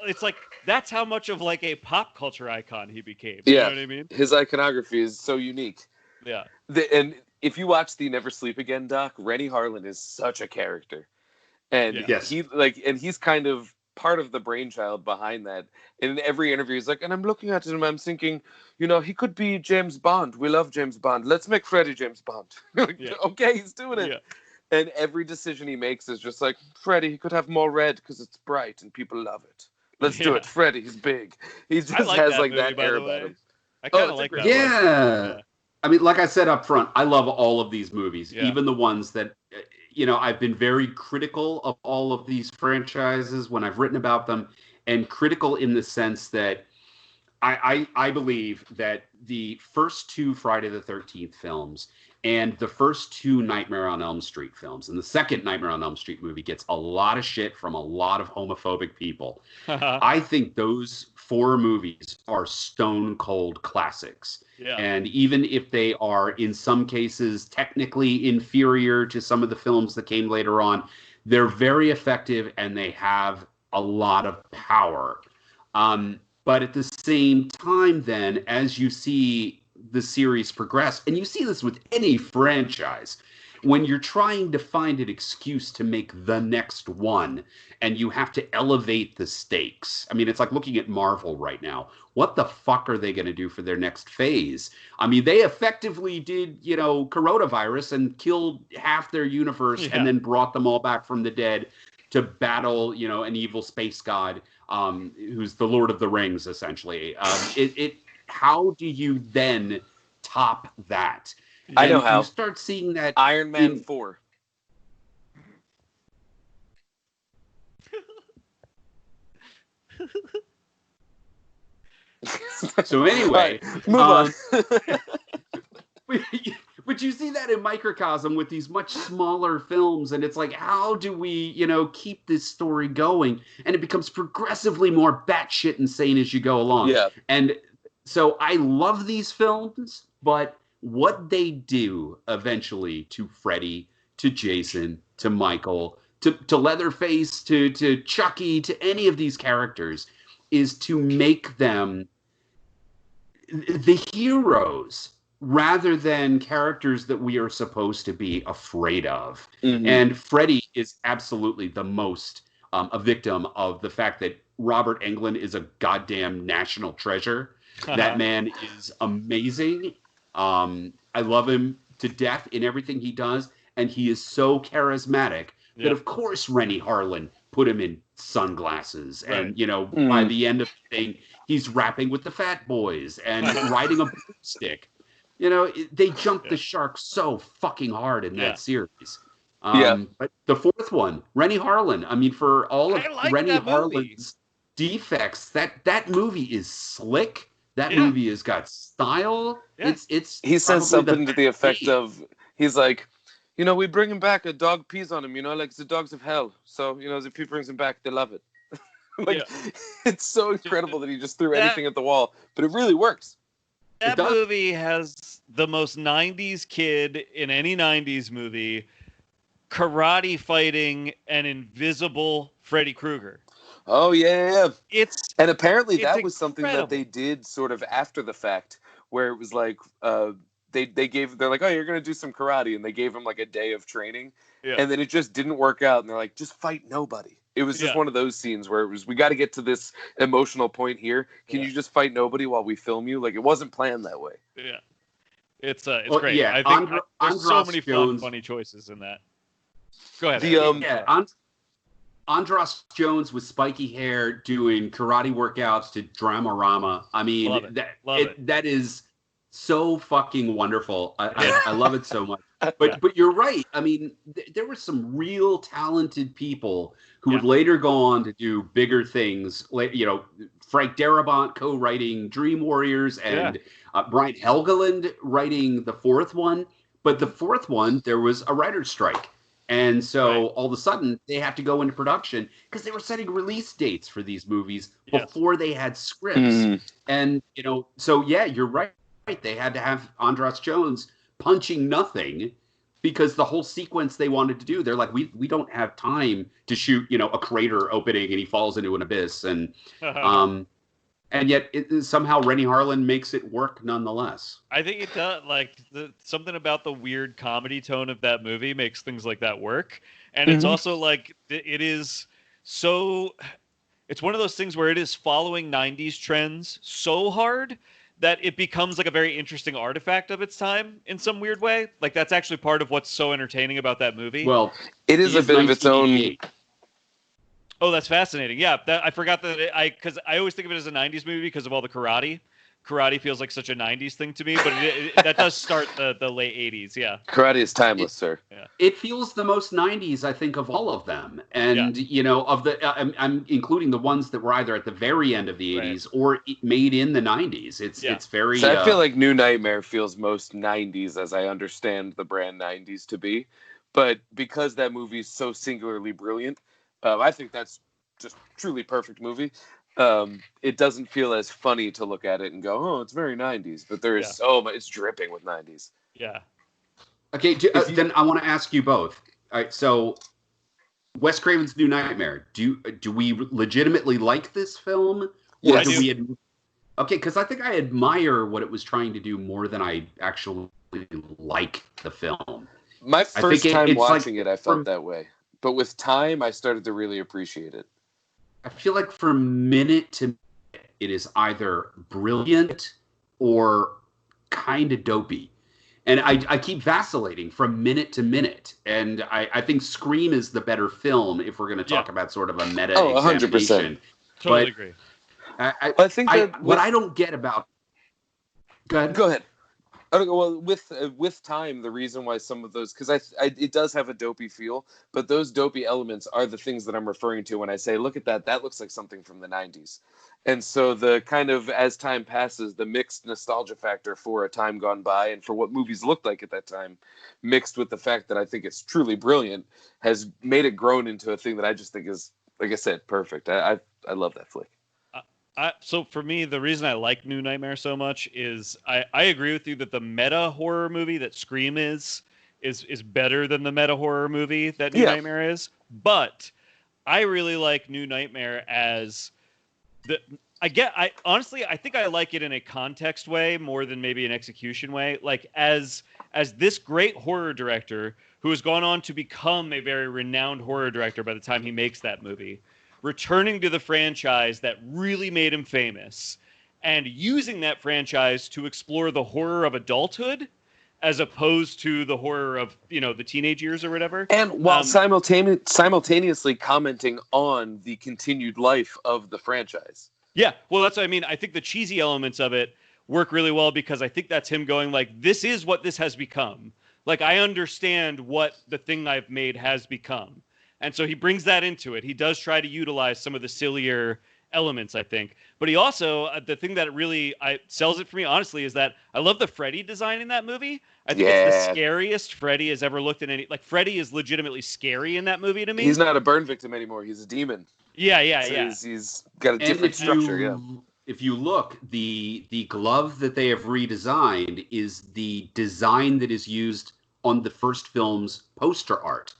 Speaker 1: it's that's how much of a pop culture icon he became. You know what I mean?
Speaker 2: His iconography is so unique.
Speaker 1: Yeah.
Speaker 2: And if you watch the Never Sleep Again doc, Rennie Harlan is such a character, and he's kind of part of the brainchild behind that. In every interview, he's and I'm looking at him, I'm thinking, he could be James Bond. We love James Bond. Let's make Freddy James Bond. Okay, he's doing it. Yeah. And every decision he makes is just Freddy, he could have more red because it's bright and people love it. Let's do it. Freddy, he's big. He just has that air about him.
Speaker 1: I kind of like that.
Speaker 3: Yeah. I mean, like I said up front, I love all of these movies, even the ones that, I've been very critical of all of these franchises when I've written about them, and critical in the sense that I believe that the first two Friday the 13th films and the first two Nightmare on Elm Street films and the second Nightmare on Elm Street movie gets a lot of shit from a lot of homophobic people. I think those four movies are stone cold classics. Yeah. And even if they are in some cases technically inferior to some of the films that came later on, they're very effective and they have a lot of power. But at the same time, then, as you see the series progress, and you see this with any franchise, when you're trying to find an excuse to make the next one and you have to elevate the stakes. I mean, it's like looking at Marvel right now. What the fuck are they going to do for their next phase? I mean, they effectively did, coronavirus and killed half their universe and then brought them all back from the dead to battle, an evil space god who's the Lord of the Rings, essentially. How do you then top that?
Speaker 2: I know how.
Speaker 3: You start seeing that
Speaker 2: Iron Man 4.
Speaker 3: So anyway,
Speaker 2: right, move on.
Speaker 3: But you see that in microcosm with these much smaller films, and it's how do we, keep this story going? And it becomes progressively more batshit insane as you go along.
Speaker 2: Yeah.
Speaker 3: And so I love these films, but what they do eventually to Freddy, to Jason, to Michael, to Leatherface, to Chucky, to any of these characters is to make them the heroes rather than characters that we are supposed to be afraid of. Mm-hmm. And Freddy is absolutely the most a victim of the fact that Robert Englund is a goddamn national treasure. That man is amazing. I love him to death in everything he does, and he is so charismatic. that of course Rennie Harlan put him in sunglasses, and by the end of the thing, he's rapping with the Fat Boys and riding a broomstick. They jumped the shark so fucking hard in that series. But the fourth one, Rennie Harlan. I mean, for all of Rennie Harlan's defects, that movie is slick. That movie has got style. Yeah.
Speaker 2: He says something to the effect of, he's like, we bring him back, a dog pees on him, like the dogs of hell. So, if he brings him back, they love it. It's so incredible that he just threw anything at the wall, but it really works.
Speaker 1: That movie has the most 90s kid in any 90s movie karate fighting an invisible Freddy Krueger.
Speaker 2: Oh, yeah. And apparently that was something
Speaker 1: incredible.
Speaker 2: that they did sort of after the fact, where it was like, they're like, oh, you're going to do some karate. And they gave him like a day of training. Yeah. And then it just didn't work out. And they're like, just fight nobody. It was just one of those scenes where it was, we got to get to this emotional point here. Can you just fight nobody while we film you? Like, it wasn't planned that way.
Speaker 1: Yeah. It's great. Yeah, I think there's so many funny choices in that. Go ahead.
Speaker 3: Andros Jones with spiky hair doing karate workouts to Dramarama. I mean, that is so fucking wonderful. I love it so much. But you're right. I mean, there were some real talented people who would later go on to do bigger things. Frank Darabont co-writing Dream Warriors and Brian Helgeland writing the fourth one. But the fourth one, there was a writer's strike. And so all of a sudden they have to go into production because they were setting release dates for these movies before they had scripts. And, so you're right. They had to have Andros Jones punching nothing because the whole sequence they wanted to do, they're like, we don't have time to shoot, a crater opening and he falls into an abyss. And yet somehow Rennie Harlan makes it work nonetheless.
Speaker 1: I think it does. Like something about the weird comedy tone of that movie makes things like that work. And it's also like, it's one of those things where it is following 90s trends so hard that it becomes like a very interesting artifact of its time in some weird way. Like that's actually part of what's so entertaining about that movie.
Speaker 3: Well,
Speaker 2: it is a bit of its own.
Speaker 1: Oh, that's fascinating. Yeah, I forgot that because I always think of it as a 90s movie because of all the karate. Karate feels like such a 90s thing to me, but that does start the late 80s, yeah.
Speaker 2: Karate is timeless, sir.
Speaker 3: Yeah. It feels the most 90s, I think, of all of them. And, of the I'm including the ones that were either at the very end of the 80s or made in the 90s. It's very...
Speaker 2: So I feel like New Nightmare feels most 90s as I understand the brand 90s to be. But because that movie is so singularly brilliant, I think that's just truly perfect movie. It doesn't feel as funny to look at it and go, oh, it's very 90s. But there is so much, it's dripping with 90s.
Speaker 1: Yeah.
Speaker 3: Okay, then I want to ask you both. All right, so Wes Craven's New Nightmare. Do we legitimately like this film?
Speaker 2: Yes.
Speaker 3: Okay, because I think I admire what it was trying to do more than I actually like the film.
Speaker 2: My first time watching it, I felt that way. But with time, I started to really appreciate it.
Speaker 3: I feel like from minute to minute, it is either brilliant or kind of dopey. And I keep vacillating from minute to minute. And I think Scream is the better film if we're going to talk about sort of a meta examination.
Speaker 2: 100%.
Speaker 1: Totally agree.
Speaker 2: I think
Speaker 3: what I don't get about... Go ahead.
Speaker 2: Well, with time, the reason why some of those, because it does have a dopey feel, but those dopey elements are the things that I'm referring to when I say, look at that looks like something from the 90s. And so the kind of, as time passes, the mixed nostalgia factor for a time gone by and for what movies looked like at that time, mixed with the fact that I think it's truly brilliant, has made it grown into a thing that I just think is, like I said, perfect. I love that flick.
Speaker 1: So for me, the reason I like New Nightmare so much is I agree with you that the meta horror movie that Scream is better than the meta horror movie that New Nightmare is. But I really like New Nightmare as honestly I think I like it in a context way more than maybe an execution way. Like as this great horror director who has gone on to become a very renowned horror director by the time he makes that movie, returning to the franchise that really made him famous and using that franchise to explore the horror of adulthood as opposed to the horror of, the teenage years or whatever.
Speaker 2: And while simultaneously commenting on the continued life of the franchise.
Speaker 1: Yeah, well, that's what I mean. I think the cheesy elements of it work really well because I think that's him going like, this is what this has become. Like, I understand what the thing I've made has become. And so he brings that into it. He does try to utilize some of the sillier elements, I think. But he also, the thing that really sells it for me, honestly, is that I love the Freddy design in that movie. I think it's the scariest Freddy has ever looked in any... Like, Freddy is legitimately scary in that movie to me.
Speaker 2: He's not a burn victim anymore. He's a demon.
Speaker 1: Yeah.
Speaker 2: He's got a different structure,
Speaker 3: If you look, the glove that they have redesigned is the design that is used on the first film's poster art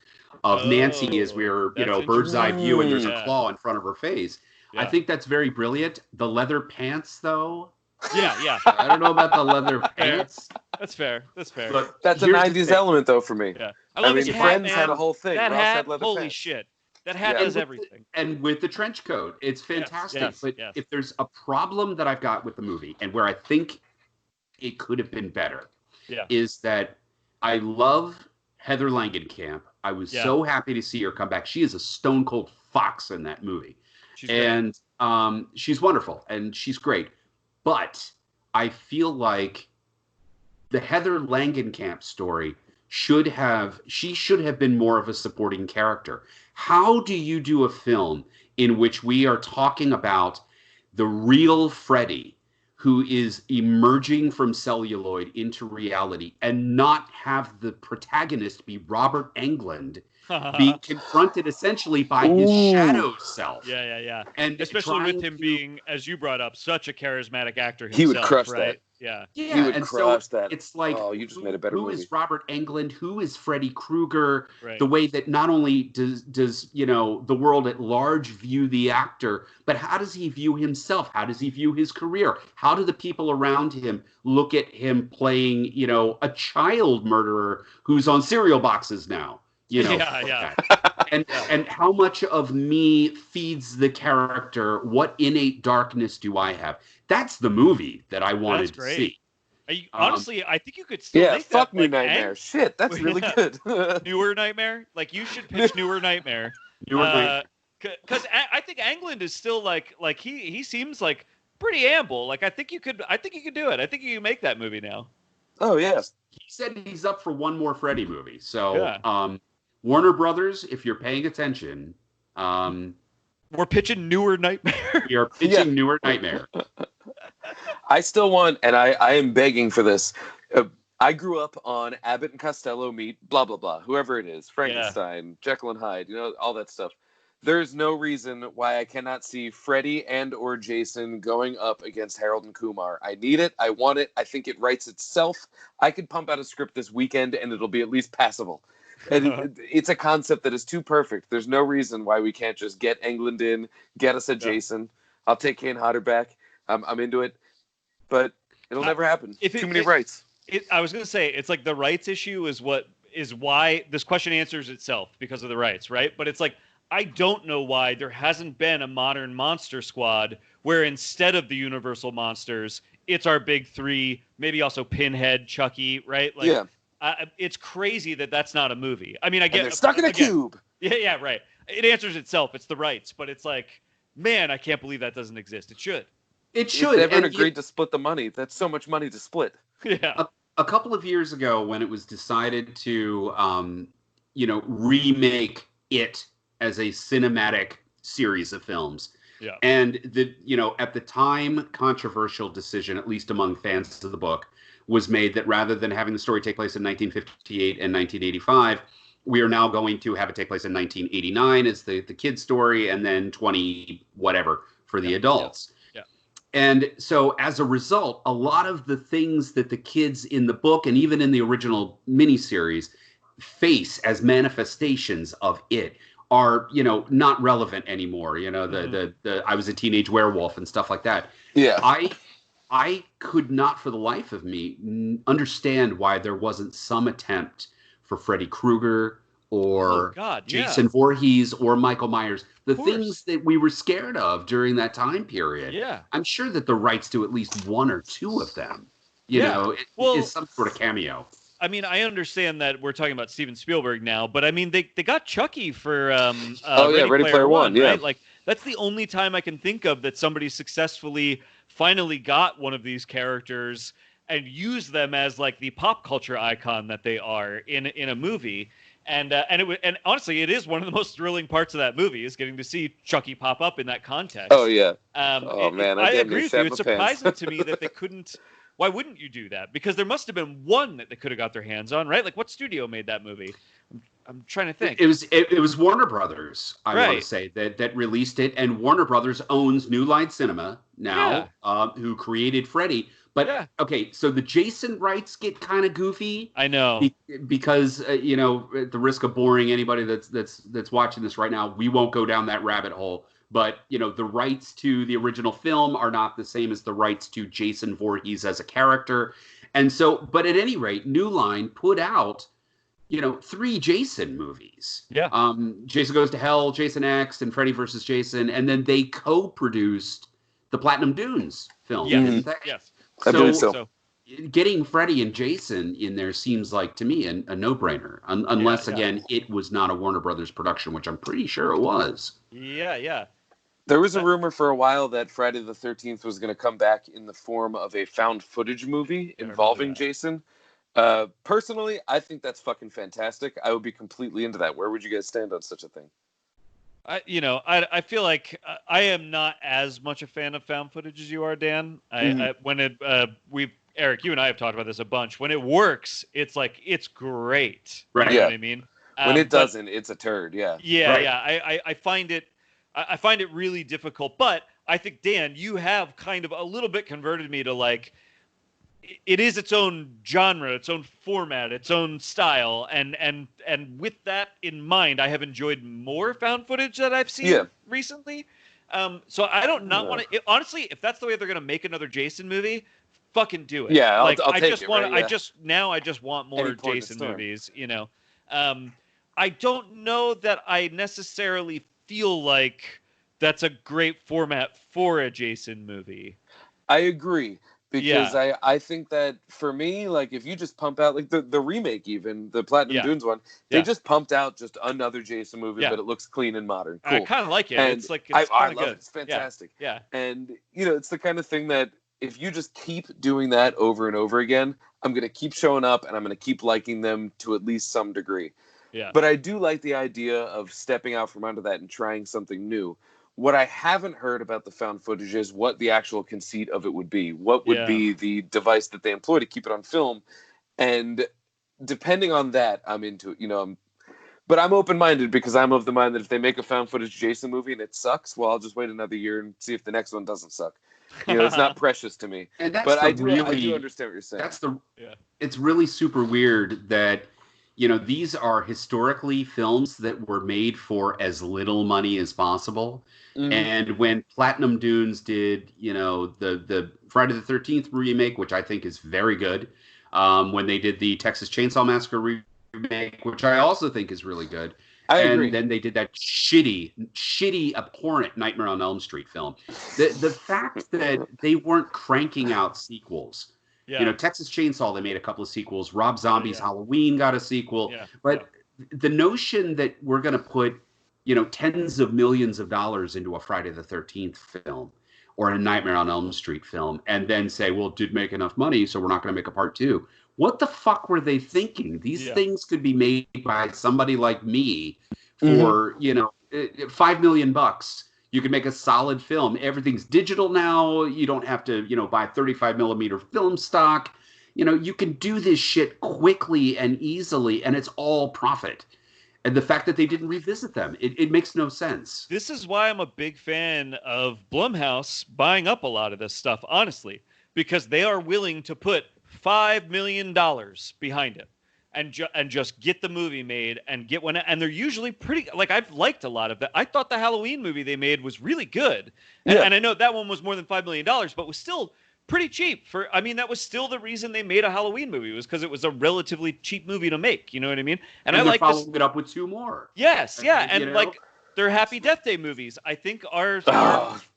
Speaker 3: of Nancy as we're, bird's eye view and there's a claw in front of her face. Yeah. I think that's very brilliant. The leather pants, though.
Speaker 1: Yeah.
Speaker 3: I don't know about the leather pants.
Speaker 1: That's fair.
Speaker 2: But that's a 90s element, though, for me.
Speaker 1: Yeah.
Speaker 2: I mean, Friends had a whole thing.
Speaker 1: That
Speaker 2: Ross
Speaker 1: hat,
Speaker 2: had leather
Speaker 1: holy
Speaker 2: pants.
Speaker 1: shit. That hat does everything.
Speaker 3: And with the trench coat, it's fantastic. If there's a problem that I've got with the movie, and where I think it could have been better, is that I love Heather Langenkamp. I was so happy to see her come back. She is a stone cold fox in that movie. She's wonderful, and she's great. But I feel like the Heather Langenkamp story should have been more of a supporting character. How do you do a film in which we are talking about the real Freddy who is emerging from celluloid into reality and not have the protagonist be Robert Englund being confronted essentially by his shadow self?
Speaker 1: Yeah. And especially with him being, as you brought up, such a charismatic actor himself.
Speaker 2: He would crush that.
Speaker 1: Yeah,
Speaker 2: he would crush that.
Speaker 3: It's like,
Speaker 2: you just made a better movie.
Speaker 3: Who is Robert Englund? Who is Freddy Krueger?
Speaker 1: Right.
Speaker 3: The way that not only does the world at large view the actor, but how does he view himself? How does he view his career? How do the people around him look at him playing, a child murderer who's on cereal boxes now? And how much of me feeds the character? What innate darkness do I have? That's the movie that I wanted to see.
Speaker 1: Honestly, I think you could still make that.
Speaker 2: Fuck New Nightmare. Shit, that's really good.
Speaker 1: Newer Nightmare? Like, you should pitch Newer Nightmare. Because I think Englund is still like he seems like pretty amble. Like, I think you could do it. I think you can make that movie now.
Speaker 2: Oh yeah.
Speaker 3: He said he's up for one more Freddy movie. So Warner Brothers, if you're paying attention,
Speaker 1: we're pitching Newer Nightmare.
Speaker 3: We are pitching Newer Nightmare.
Speaker 2: I still want, and I am begging for this. I grew up on Abbott and Costello meet blah blah blah, whoever it is, Frankenstein, Jekyll and Hyde, all that stuff. There's no reason why I cannot see Freddy and or Jason going up against Harold and Kumar. I need it. I want it. I think it writes itself. I could pump out a script this weekend and it'll be at least passable. And it's a concept that is too perfect. There's no reason why we can't just get Englund in, get us a Jason. I'll take Kane Hodder back. I'm into it, but it'll never happen. Too many rights.
Speaker 1: I was going to say, it's like the rights issue is why this question answers itself because of the rights, right? But it's like, I don't know why there hasn't been a modern Monster Squad where instead of the Universal monsters, it's our big three, maybe also Pinhead, Chucky, right? Like, it's crazy that that's not a movie. I mean, I get
Speaker 2: and they're stuck in a cube.
Speaker 1: Yeah, right. It answers itself. It's the rights, but it's like, man, I can't believe that doesn't exist. It should.
Speaker 3: It should.
Speaker 2: If they ever agreed to split the money, that's so much money to split.
Speaker 1: Yeah.
Speaker 3: A couple of years ago, when it was decided to, remake it as a cinematic series of films.
Speaker 1: Yeah.
Speaker 3: And at the time, controversial decision, at least among fans of the book, was made that rather than having the story take place in 1958 and 1985, we are now going to have it take place in 1989 as the kid story, and then 20 whatever for the adults.
Speaker 1: Yeah.
Speaker 3: And so as a result, a lot of the things that the kids in the book and even in the original miniseries face as manifestations of it are, not relevant anymore. The I was a teenage werewolf and stuff like that.
Speaker 2: Yeah.
Speaker 3: I could not for the life of me understand why there wasn't some attempt for Freddy Krueger or Jason Voorhees or Michael Myers, the things that we were scared of during that time period.
Speaker 1: Yeah.
Speaker 3: I'm sure that the rights to at least one or two of them, is some sort of cameo.
Speaker 1: I mean, I understand that we're talking about Steven Spielberg now, but I mean, they got Chucky for Ready Player One,
Speaker 2: yeah.
Speaker 1: right? Like, that's the only time I can think of that somebody successfully finally got one of these characters and used them as like the pop culture icon that they are in a movie. And honestly, it is one of the most thrilling parts of that movie is getting to see Chucky pop up in that context.
Speaker 2: Oh yeah.
Speaker 1: Man, I agree with you. It's surprising to me that they couldn't. Why wouldn't you do that? Because there must have been one that they could have got their hands on, right? Like, what studio made that movie? I'm trying to think.
Speaker 3: It was Warner Brothers, I want to say, that released it, and Warner Brothers owns New Line Cinema now, who created Freddy. But okay, so the Jason rights get kind of goofy.
Speaker 1: I know
Speaker 3: because at the risk of boring anybody that's watching this right now, we won't go down that rabbit hole. But the rights to the original film are not the same as the rights to Jason Voorhees as a character, and so. But at any rate, New Line put out 3 Jason movies.
Speaker 1: Yeah.
Speaker 3: Jason Goes to Hell, Jason X, and Freddy vs. Jason, and then they co-produced the Platinum Dunes film.
Speaker 1: Yes. Yes.
Speaker 2: I believe so.
Speaker 3: Getting Freddy and Jason in there seems like to me a no-brainer, unless again it was not a Warner Brothers production, which I'm pretty sure it was.
Speaker 1: Yeah.
Speaker 2: There was a rumor for a while that Friday the 13th was going to come back in the form of a found footage movie involving Jason. Personally, I think that's fucking fantastic. I would be completely into that. Where would you guys stand on such a thing?
Speaker 1: I feel like I am not as much a fan of found footage as you are, Dan. Eric, you and I have talked about this a bunch. When it works, it's great.
Speaker 3: Right.
Speaker 1: You know what I mean?
Speaker 2: When it doesn't, it's a turd. Yeah.
Speaker 1: Yeah. Right. Yeah. I find it really difficult, but I think, Dan, you have kind of a little bit converted me to like, it is its own genre, its own format, its own style, and with that in mind, I have enjoyed more found footage that I've seen recently. So I don't want to. Honestly, if that's the way they're going to make another Jason movie, fucking do it.
Speaker 2: Yeah, I'll take it.
Speaker 1: I just want more Jason movies. I don't know that I necessarily feel like that's a great format for a Jason movie.
Speaker 2: I agree. Because I think that for me, like if you just pump out like the remake, even the Platinum Dunes one, they just pumped out just another Jason movie, but it looks clean and modern. Cool.
Speaker 1: I kind of like it.
Speaker 2: And I love
Speaker 1: good.
Speaker 2: it. It's fantastic.
Speaker 1: Yeah.
Speaker 2: And it's the kind of thing that if you just keep doing that over and over again, I'm gonna keep showing up and I'm gonna keep liking them to at least some degree.
Speaker 1: Yeah.
Speaker 2: But I do like the idea of stepping out from under that and trying something new. What I haven't heard about the found footage is what the actual conceit of it would be. What would be the device that they employ to keep it on film? And depending on that, I'm into it. But I'm open-minded because I'm of the mind that if they make a found footage Jason movie and it sucks, well, I'll just wait another year and see if the next one doesn't suck. It's not precious to me.
Speaker 3: And that's
Speaker 2: but I do understand what you're saying.
Speaker 3: It's really super weird that these are historically films that were made for as little money as possible. Mm-hmm. And when Platinum Dunes did, the Friday the 13th remake, which I think is very good, when they did the Texas Chainsaw Massacre remake, which I also think is really good.
Speaker 2: I agree.
Speaker 3: Then they did that shitty, abhorrent Nightmare on Elm Street film. The fact that they weren't cranking out sequels. Yeah. Texas Chainsaw, they made a couple of sequels. Rob Zombie's Halloween got a sequel. Yeah. But the notion that we're going to put, tens of millions of dollars into a Friday the 13th film or a Nightmare on Elm Street film and then say, well, it did make enough money, so we're not going to make a part 2. What the fuck were they thinking? These things could be made by somebody like me for, $5 million. You can make a solid film. Everything's digital now. You don't have to, buy 35 millimeter film stock. You can do this shit quickly and easily, and it's all profit. And the fact that they didn't revisit them, it makes no sense.
Speaker 1: This is why I'm a big fan of Blumhouse buying up a lot of this stuff, honestly, because they are willing to put $5 million behind it. And just get the movie made and get one. And they're usually pretty, like, I've liked a lot of that. I thought the Halloween movie they made was really good. And I know that one was more than $5 million, but was still pretty cheap. That was still the reason they made a Halloween movie, was because it was a relatively cheap movie to make. You know what I mean?
Speaker 3: And I like following it up with 2 more.
Speaker 1: Yes, yeah. And like their Happy Death Day movies, I think are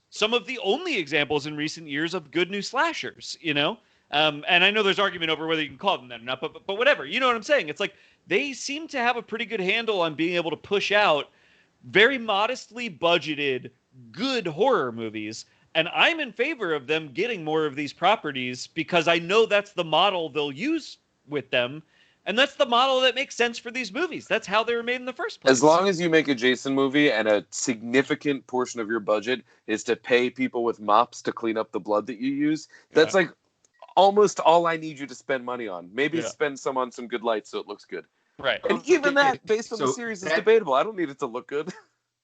Speaker 1: some of the only examples in recent years of good new slashers, And I know there's argument over whether you can call them that or not, but whatever. You know what I'm saying? It's like they seem to have a pretty good handle on being able to push out very modestly budgeted, good horror movies. And I'm in favor of them getting more of these properties because I know that's the model they'll use with them. And that's the model that makes sense for these movies. That's how they were made in the first place.
Speaker 2: As long as you make a Jason movie and a significant portion of your budget is to pay people with mops to clean up the blood that you use, that's like almost all I need you to spend money on. Maybe spend some on some good lights so it looks good.
Speaker 1: Right.
Speaker 2: And even that, based on the series, is debatable. I don't need it to look good.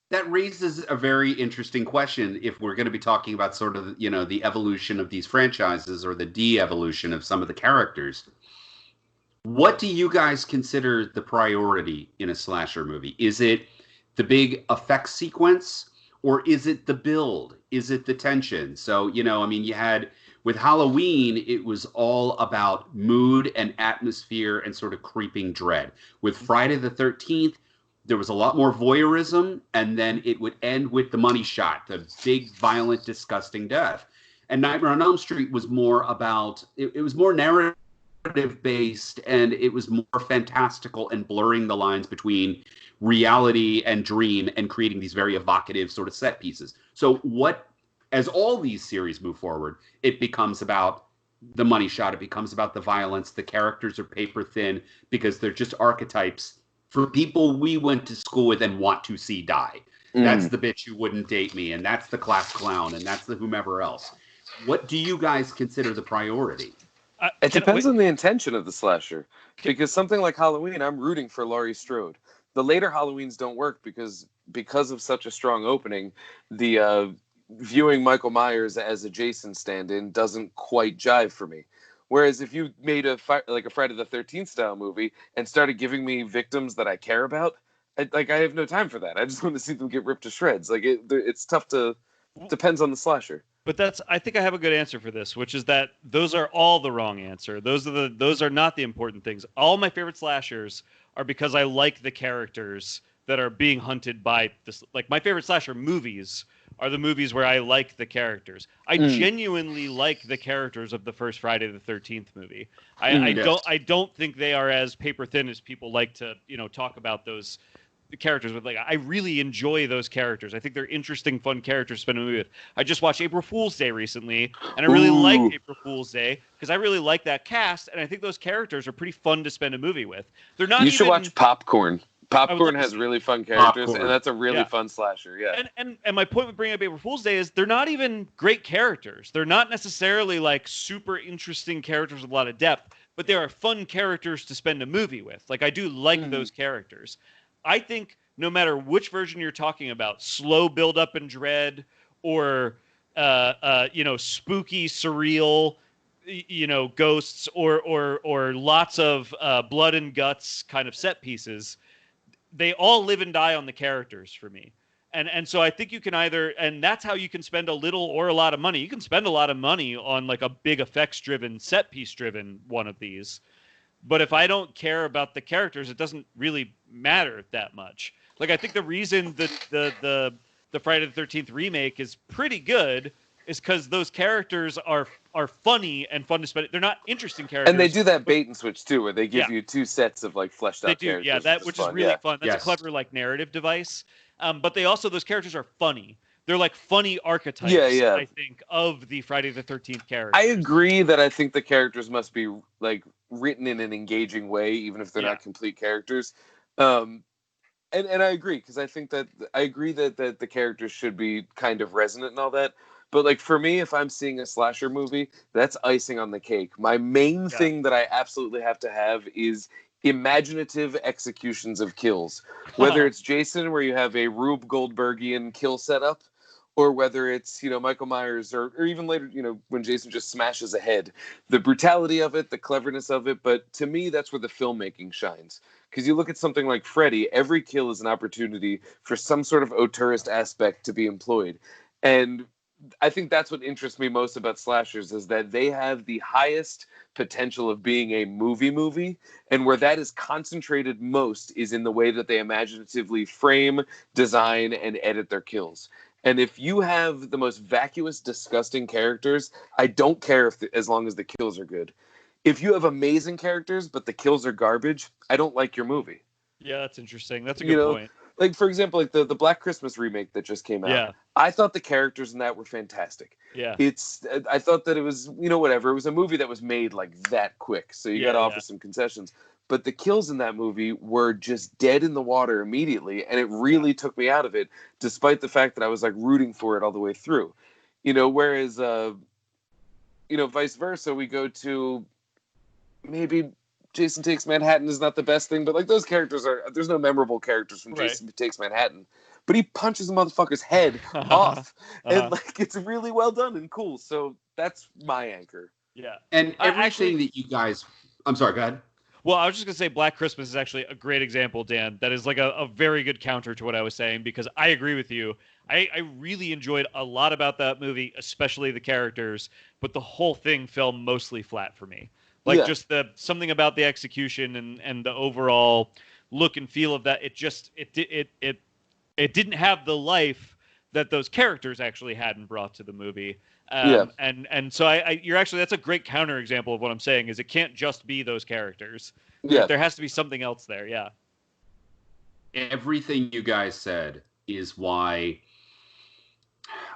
Speaker 3: That raises a very interesting question if we're going to be talking about sort of, the evolution of these franchises or the de-evolution of some of the characters. What do you guys consider the priority in a slasher movie? Is it the big effects sequence or is it the build? Is it the tension? So, you had with Halloween, it was all about mood and atmosphere and sort of creeping dread. With Friday the 13th, there was a lot more voyeurism, and then it would end with the money shot, the big, violent, disgusting death. And Nightmare on Elm Street was more about, it was more narrative-based, and it was more fantastical and blurring the lines between reality and dream and creating these very evocative sort of set pieces. So as all these series move forward, it becomes about the money shot, it becomes about the violence, the characters are paper thin because they're just archetypes for people we went to school with and want to see die. That's the bitch who wouldn't date me, and that's the class clown, and that's the whomever else. What do you guys consider the priority?
Speaker 2: It depends on the intention of the slasher. Because something like Halloween, I'm rooting for Laurie Strode. The later Halloweens don't work because of such a strong opening, the viewing Michael Myers as a Jason stand-in doesn't quite jive for me. Whereas if you made a Friday the 13th style movie and started giving me victims that I care about, I have no time for that. I just want to see them get ripped to shreds. It's tough to depends on the slasher.
Speaker 1: But I think I have a good answer for this, which is that those are all the wrong answer. Those are not the important things. All my favorite slashers are because I like the characters that are being hunted by this. Like my favorite slasher movies are the movies where I like the characters. I genuinely like the characters of the first Friday the 13th movie. I don't think they are as paper thin as people like to, talk about those characters with. I really enjoy those characters. I think they're interesting, fun characters to spend a movie with. I just watched April Fool's Day recently, and I really liked April Fool's Day because I really like that cast, and I think those characters are pretty fun to spend a movie with. They're not.
Speaker 2: You should watch Popcorn. Popcorn has really fun characters, and that's a really fun slasher. Yeah.
Speaker 1: And my point with bringing up April Fool's Day is they're not even great characters. They're not necessarily like super interesting characters with a lot of depth, but they are fun characters to spend a movie with. I do like those characters. I think no matter which version you're talking about, slow build up and dread, or spooky, surreal, ghosts, or lots of blood and guts kind of set pieces, they all live and die on the characters for me. And so I think you can and that's how you can spend a little or a lot of money. You can spend a lot of money on a big effects driven, set piece driven one of these. But if I don't care about the characters, it doesn't really matter that much. I think the reason that the Friday the 13th remake is pretty good is because those characters are funny and fun to spend. They're not interesting characters.
Speaker 2: And they do that bait and switch too, where they give you two sets of fleshed out characters.
Speaker 1: Yeah, which is really fun. That's a clever narrative device. But those characters are funny. They're funny archetypes, I think, of the Friday the 13th characters.
Speaker 2: I agree that I think the characters must be written in an engaging way, even if they're not complete characters. And I agree, because I agree that the characters should be kind of resonant and all that. But for me, if I'm seeing a slasher movie, that's icing on the cake. My main thing that I absolutely have to have is imaginative executions of kills. Whether it's Jason, where you have a Rube Goldbergian kill setup, or whether it's, Michael Myers, or even later, when Jason just smashes a head. The brutality of it, the cleverness of it, but to me, that's where the filmmaking shines. Because you look at something like Freddy, every kill is an opportunity for some sort of auteurist aspect to be employed. And I think that's what interests me most about slashers, is that they have the highest potential of being a movie, and where that is concentrated most is in the way that they imaginatively frame, design, and edit their kills. And if you have the most vacuous, disgusting characters, I don't care as long as the kills are good. If you have amazing characters, but the kills are garbage, I don't like your movie.
Speaker 1: Yeah, that's interesting. That's a good point.
Speaker 2: Like, for example, like the Black Christmas remake that just came out.
Speaker 1: Yeah.
Speaker 2: I thought the characters in that were fantastic.
Speaker 1: Yeah.
Speaker 2: I thought that it was, whatever. It was a movie that was made like that quick. So you got to offer some concessions. But the kills in that movie were just dead in the water immediately. And it really took me out of it, despite the fact that I was like rooting for it all the way through. Whereas, vice versa, we go to maybe Jason Takes Manhattan is not the best thing, but like those characters there's no memorable characters from Jason Takes Manhattan, but he punches a motherfucker's head off, and like it's really well done and cool. So that's my anchor.
Speaker 1: Yeah,
Speaker 3: and everything that you guys, I'm sorry, go ahead.
Speaker 1: Well, I was just gonna say Black Christmas is actually a great example, Dan. That is like a very good counter to what I was saying, because I agree with you. I really enjoyed a lot about that movie, especially the characters, but the whole thing fell mostly flat for me. Like just something about the execution and the overall look and feel of that. It didn't have the life that those characters actually had and brought to the movie. And so that's a great counter example of what I'm saying is it can't just be those characters.
Speaker 2: Yeah.
Speaker 1: There has to be something else there. Yeah.
Speaker 3: Everything you guys said is why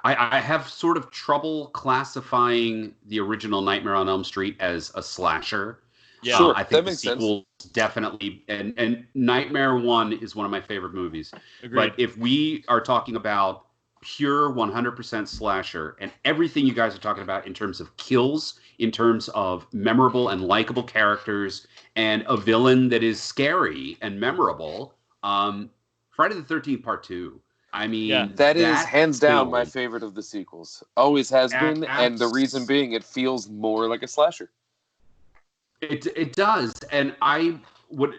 Speaker 3: I have sort of trouble classifying the original Nightmare on Elm Street as a slasher.
Speaker 2: Yeah, sure,
Speaker 3: I think the sequel definitely, and Nightmare 1 is one of my favorite movies.
Speaker 1: Agreed.
Speaker 3: But if we are talking about pure 100% slasher and everything you guys are talking about in terms of kills, in terms of memorable and likable characters, and a villain that is scary and memorable, Friday the 13th Part 2. I mean,
Speaker 2: that is hands down my favorite of the sequels. Always has been, and the reason being it feels more like a slasher.
Speaker 3: It does, and I would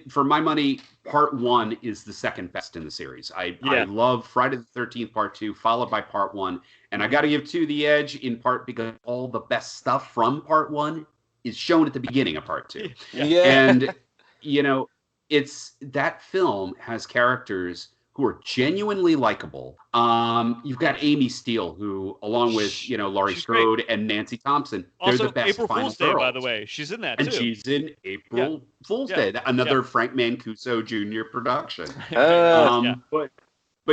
Speaker 3: for my money, Part 1 is the second best in the series. I love Friday the 13th Part 2, followed by Part 1, and I got to give 2 the edge in part because all the best stuff from Part 1 is shown at the beginning of Part 2. And it's that film has characters who are genuinely likable. You've got Amy Steele, who, along with Laurie Strode and Nancy Thompson, they're the best
Speaker 1: April
Speaker 3: final
Speaker 1: Fool's Day,
Speaker 3: girls.
Speaker 1: by the way, she's in that too.
Speaker 3: And she's in April Fool's Day, another Frank Mancuso Jr. production.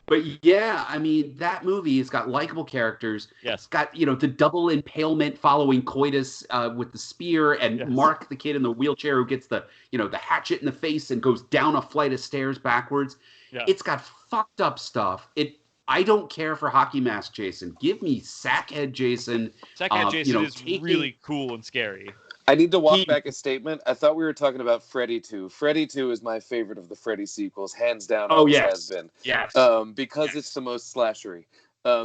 Speaker 3: But yeah, I mean, that movie has got likable characters.
Speaker 1: Yes.
Speaker 3: It's got, the double impalement following coitus with the spear, and Mark, the kid in the wheelchair who gets the hatchet in the face and goes down a flight of stairs backwards. Yeah. It's got fucked up stuff. I don't care for Hockey Mask Jason. Give me Sackhead Jason.
Speaker 1: Sackhead Jason is really cool and scary.
Speaker 2: I need to walk back a statement. I thought we were talking about Freddy 2. Freddy 2 is my favorite of the Freddy sequels, hands down. Has been.
Speaker 3: Yes.
Speaker 2: Because it's the most slashery.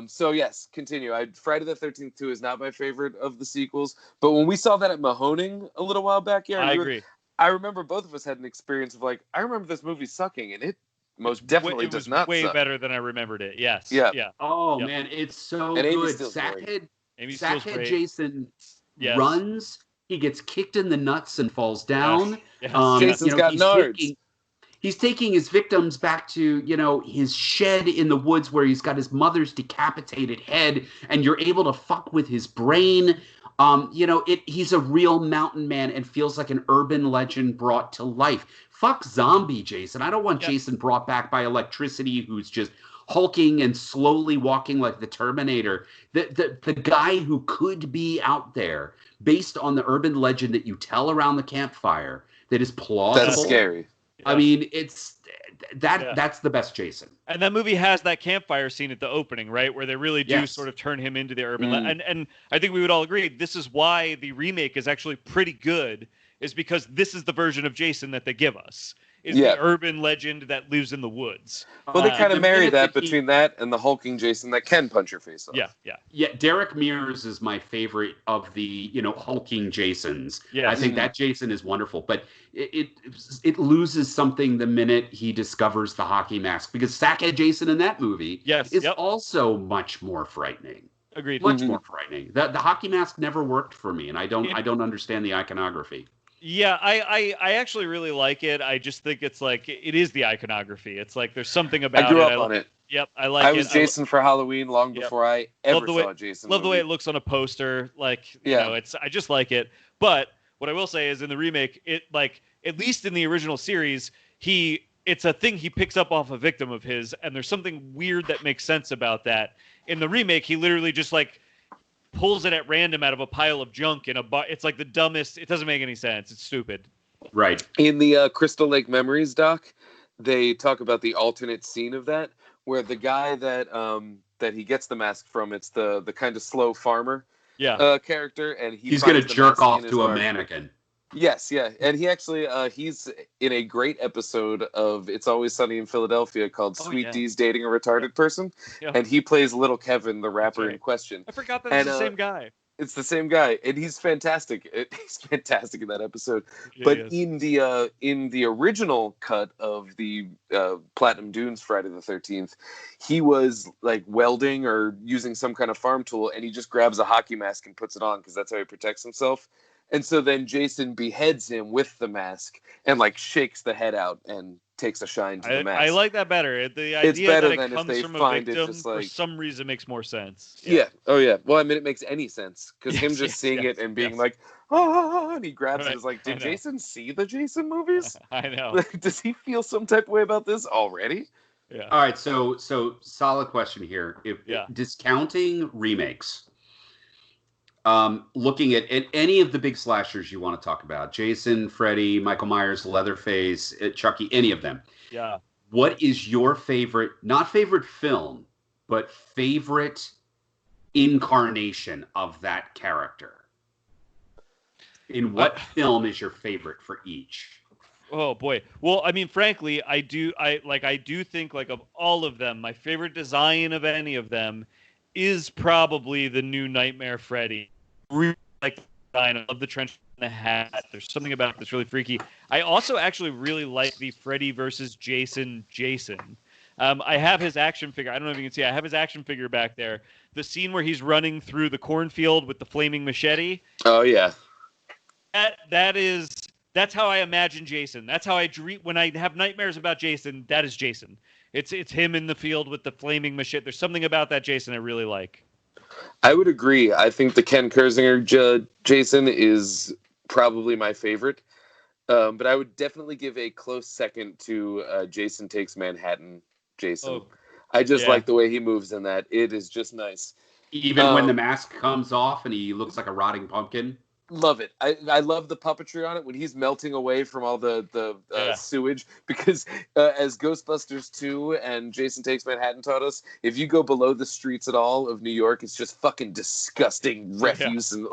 Speaker 2: So yes, continue. Friday the 13th 2 is not my favorite of the sequels, but when we saw that at Mahoning a little while back,
Speaker 1: I agree.
Speaker 2: I remember both of us had an experience of like, I remember this movie sucking, and it most definitely does not
Speaker 1: way
Speaker 2: suck.
Speaker 1: better than I remembered it. Yes.
Speaker 2: Yeah.
Speaker 3: Oh man, it's so good. Sackhead Jason runs. He gets kicked in the nuts and falls down.
Speaker 1: Yes.
Speaker 2: Jason's got nards.
Speaker 3: He's taking his victims back to, his shed in the woods where he's got his mother's decapitated head, and you're able to fuck with his brain. He's a real mountain man and feels like an urban legend brought to life. Fuck zombie Jason. I don't want Jason brought back by electricity who's just hulking and slowly walking like the Terminator. The guy who could be out there based on the urban legend that you tell around the campfire that is plausible.
Speaker 2: That's scary.
Speaker 3: I mean, that's the best Jason.
Speaker 1: And that movie has that campfire scene at the opening, right? Where they really do sort of turn him into the urban and I think we would all agree this is why the remake is actually pretty good, is because this is the version of Jason that they give us. Is the urban legend that lives in the woods.
Speaker 2: Well, they kind of marry that between that and the hulking Jason that can punch your face off.
Speaker 1: Yeah.
Speaker 3: Derek Mears is my favorite of the hulking Jasons. I think that Jason is wonderful, but it loses something the minute he discovers the hockey mask, because Sackhead Jason in that movie is also much more frightening.
Speaker 1: Agreed.
Speaker 3: Much more frightening. The hockey mask never worked for me, and I don't understand the iconography.
Speaker 1: Yeah, I actually really like it. I just think it's like it is the iconography. It's like there's something about it.
Speaker 2: I grew up on it.
Speaker 1: Yep, I like
Speaker 2: I
Speaker 1: it.
Speaker 2: was Jason for Halloween long
Speaker 1: Yep.
Speaker 2: before I ever saw a Jason
Speaker 1: Love the
Speaker 2: movie.
Speaker 1: way it looks on a poster. Like, you know, I just like it. But what I will say is in the remake, it like at least in the original series, it's a thing he picks up off a victim of his, and there's something weird that makes sense about that. In the remake, he literally just like pulls it at random out of a pile of junk in a bar. It's like the dumbest. It doesn't make any sense. It's stupid.
Speaker 3: Right.
Speaker 2: In the Crystal Lake Memories doc, they talk about the alternate scene of that, where the guy that he gets the mask from, it's the kind of slow farmer character, and
Speaker 3: he's going to jerk off to a mannequin.
Speaker 2: Yes, yeah, and he actually he's in a great episode of It's Always Sunny in Philadelphia called Sweet Dee's Dating a Retarded Person, and he plays Little Kevin, the rapper in question.
Speaker 1: I forgot that it's the same guy.
Speaker 2: It's the same guy, and he's fantastic. He's fantastic in that episode. But in the original cut of the Platinum Dunes Friday the 13th, he was like welding or using some kind of farm tool, and he just grabs a hockey mask and puts it on because that's how he protects himself. And so then Jason beheads him with the mask and like shakes the head out and takes a shine to the mask.
Speaker 1: I like that better. The idea that it comes from a victim for some reason makes more sense.
Speaker 2: Yeah. Oh yeah. Well, I mean, it makes any sense because him just seeing it and being like, oh, and he grabs it. Is like, did Jason see the Jason movies?
Speaker 1: I know.
Speaker 2: Does he feel some type of way about this already?
Speaker 3: Yeah. All right. So solid question here. If discounting remakes. Looking at any of the big slashers you want to talk about, Jason, Freddy, Michael Myers, Leatherface, Chucky, any of them.
Speaker 1: Yeah.
Speaker 3: What is your favorite, not favorite film, but favorite incarnation of that character? In what film is your favorite for each?
Speaker 1: Oh boy. Well, I mean, frankly, I do think like of all of them, my favorite design of any of them is probably the new Nightmare Freddy. Really like the design. I love the trench and the hat. There's something about it that's really freaky. I also actually really like the Freddy versus Jason. I have his action figure. I don't know if you can see. I have his action figure back there. The scene where he's running through the cornfield with the flaming machete.
Speaker 2: Oh yeah.
Speaker 1: That's how I imagine Jason. That's how I dream when I have nightmares about Jason. That is Jason. It's him in the field with the flaming machete. There's something about that Jason I really like.
Speaker 2: I would agree. I think the Ken Kersinger Jason is probably my favorite. But I would definitely give a close second to Jason Takes Manhattan Jason.
Speaker 1: Oh,
Speaker 2: I just like the way he moves in that. It is just nice.
Speaker 3: Even when the mask comes off and he looks like a rotting pumpkin.
Speaker 2: Love it. I love the puppetry on it when he's melting away from all the sewage, because as Ghostbusters 2 and Jason Takes Manhattan taught us, if you go below the streets at all of New York, it's just fucking disgusting refuse and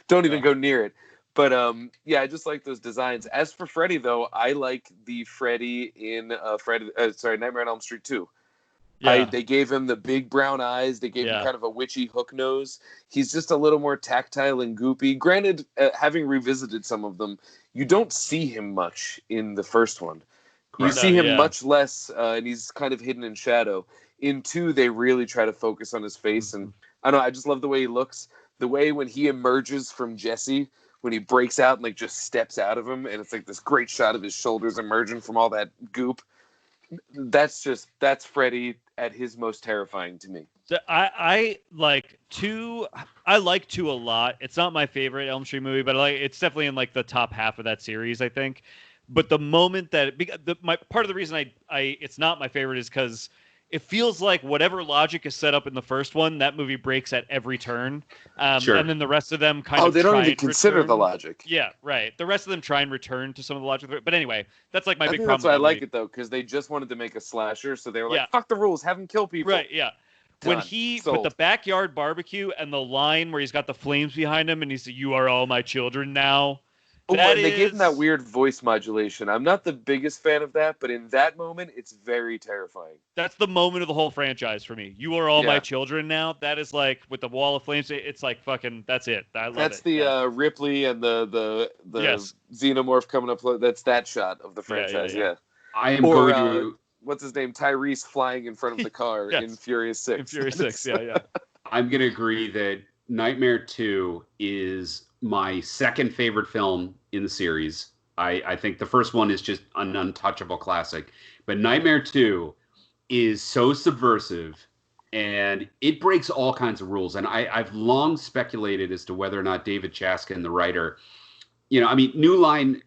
Speaker 2: don't even go near it. But I just like those designs. As for Freddy though, I like the Freddy in Nightmare on Elm Street 2. Yeah. They gave him the big brown eyes. They gave him kind of a witchy hook nose. He's just a little more tactile and goopy. Granted, having revisited some of them, you don't see him much in the first one. You see him much less, and he's kind of hidden in shadow. In 2, they really try to focus on his face, and I don't know. I just love the way he looks. The way when he emerges from Jesse, when he breaks out and like just steps out of him, and it's like this great shot of his shoulders emerging from all that goop. That's Freddy at his most terrifying to me.
Speaker 1: I like 2. I like 2 a lot. It's not my favorite Elm Street movie, but it's definitely in like the top half of that series, I think. But the moment that part of the reason it's not my favorite is because it feels like whatever logic is set up in the first one, that movie breaks at every turn.
Speaker 3: Sure.
Speaker 1: And then the rest of them kind of
Speaker 2: they don't even consider the logic.
Speaker 1: Yeah, right. The rest of them try and return to some of the logic. But anyway, that's like my big problem.
Speaker 2: That's why I like it, though, because they just wanted to make a slasher, so they were like, fuck the rules, have him kill people.
Speaker 1: Right, yeah. When with the backyard barbecue and the line where he's got the flames behind him and he's like, "You are all my children now."
Speaker 2: They gave him that weird voice modulation. I'm not the biggest fan of that, but in that moment, it's very terrifying.
Speaker 1: That's the moment of the whole franchise for me. You are all my children now. That is like with the wall of flames. It's like fucking. That's it. I love it.
Speaker 2: That's the Ripley and the xenomorph coming up. That's that shot of the franchise. Yeah.
Speaker 3: I am going to.
Speaker 2: What's his name? Tyrese flying in front of the car in Furious 6.
Speaker 1: In Furious 6, yeah.
Speaker 3: I'm going to agree that Nightmare 2 is my second favorite film in the series. I think the first one is just an untouchable classic, but Nightmare 2 is so subversive and it breaks all kinds of rules. And I've long speculated as to whether or not David Chaskin, the writer, I mean, New Line,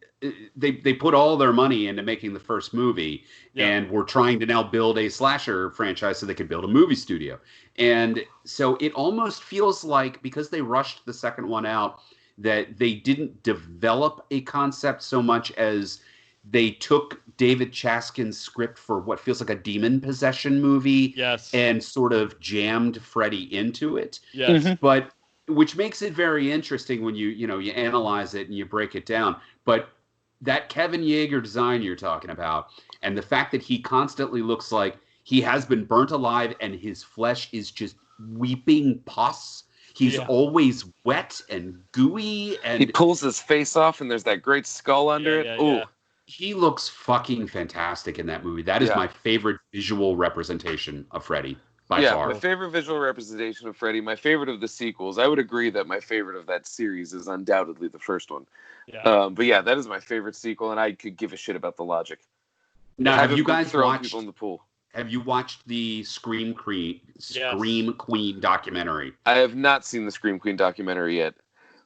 Speaker 3: they put all their money into making the first movie, and we're trying to now build a slasher franchise so they could build a movie studio. And so it almost feels like, because they rushed the second one out, that they didn't develop a concept so much as they took David Chaskin's script for what feels like a demon possession movie, and sort of jammed Freddy into it. But which makes it very interesting when you analyze it and you break it down. But that Kevin Yeager design you're talking about, and the fact that he constantly looks like he has been burnt alive and his flesh is just weeping pus. He's always wet and gooey, and
Speaker 2: he pulls his face off and there's that great skull under it. Ooh.
Speaker 3: He looks fucking fantastic in that movie. That is my favorite visual representation of Freddy by far.
Speaker 2: My favorite visual representation of Freddy, my favorite of the sequels. I would agree that my favorite of that series is undoubtedly the first one. But yeah, that is my favorite sequel, and I could give a shit about the logic.
Speaker 3: Now, have you guys watched
Speaker 2: people in the pool?
Speaker 3: Have you watched the Scream Queen documentary?
Speaker 2: I have not seen the Scream Queen documentary yet.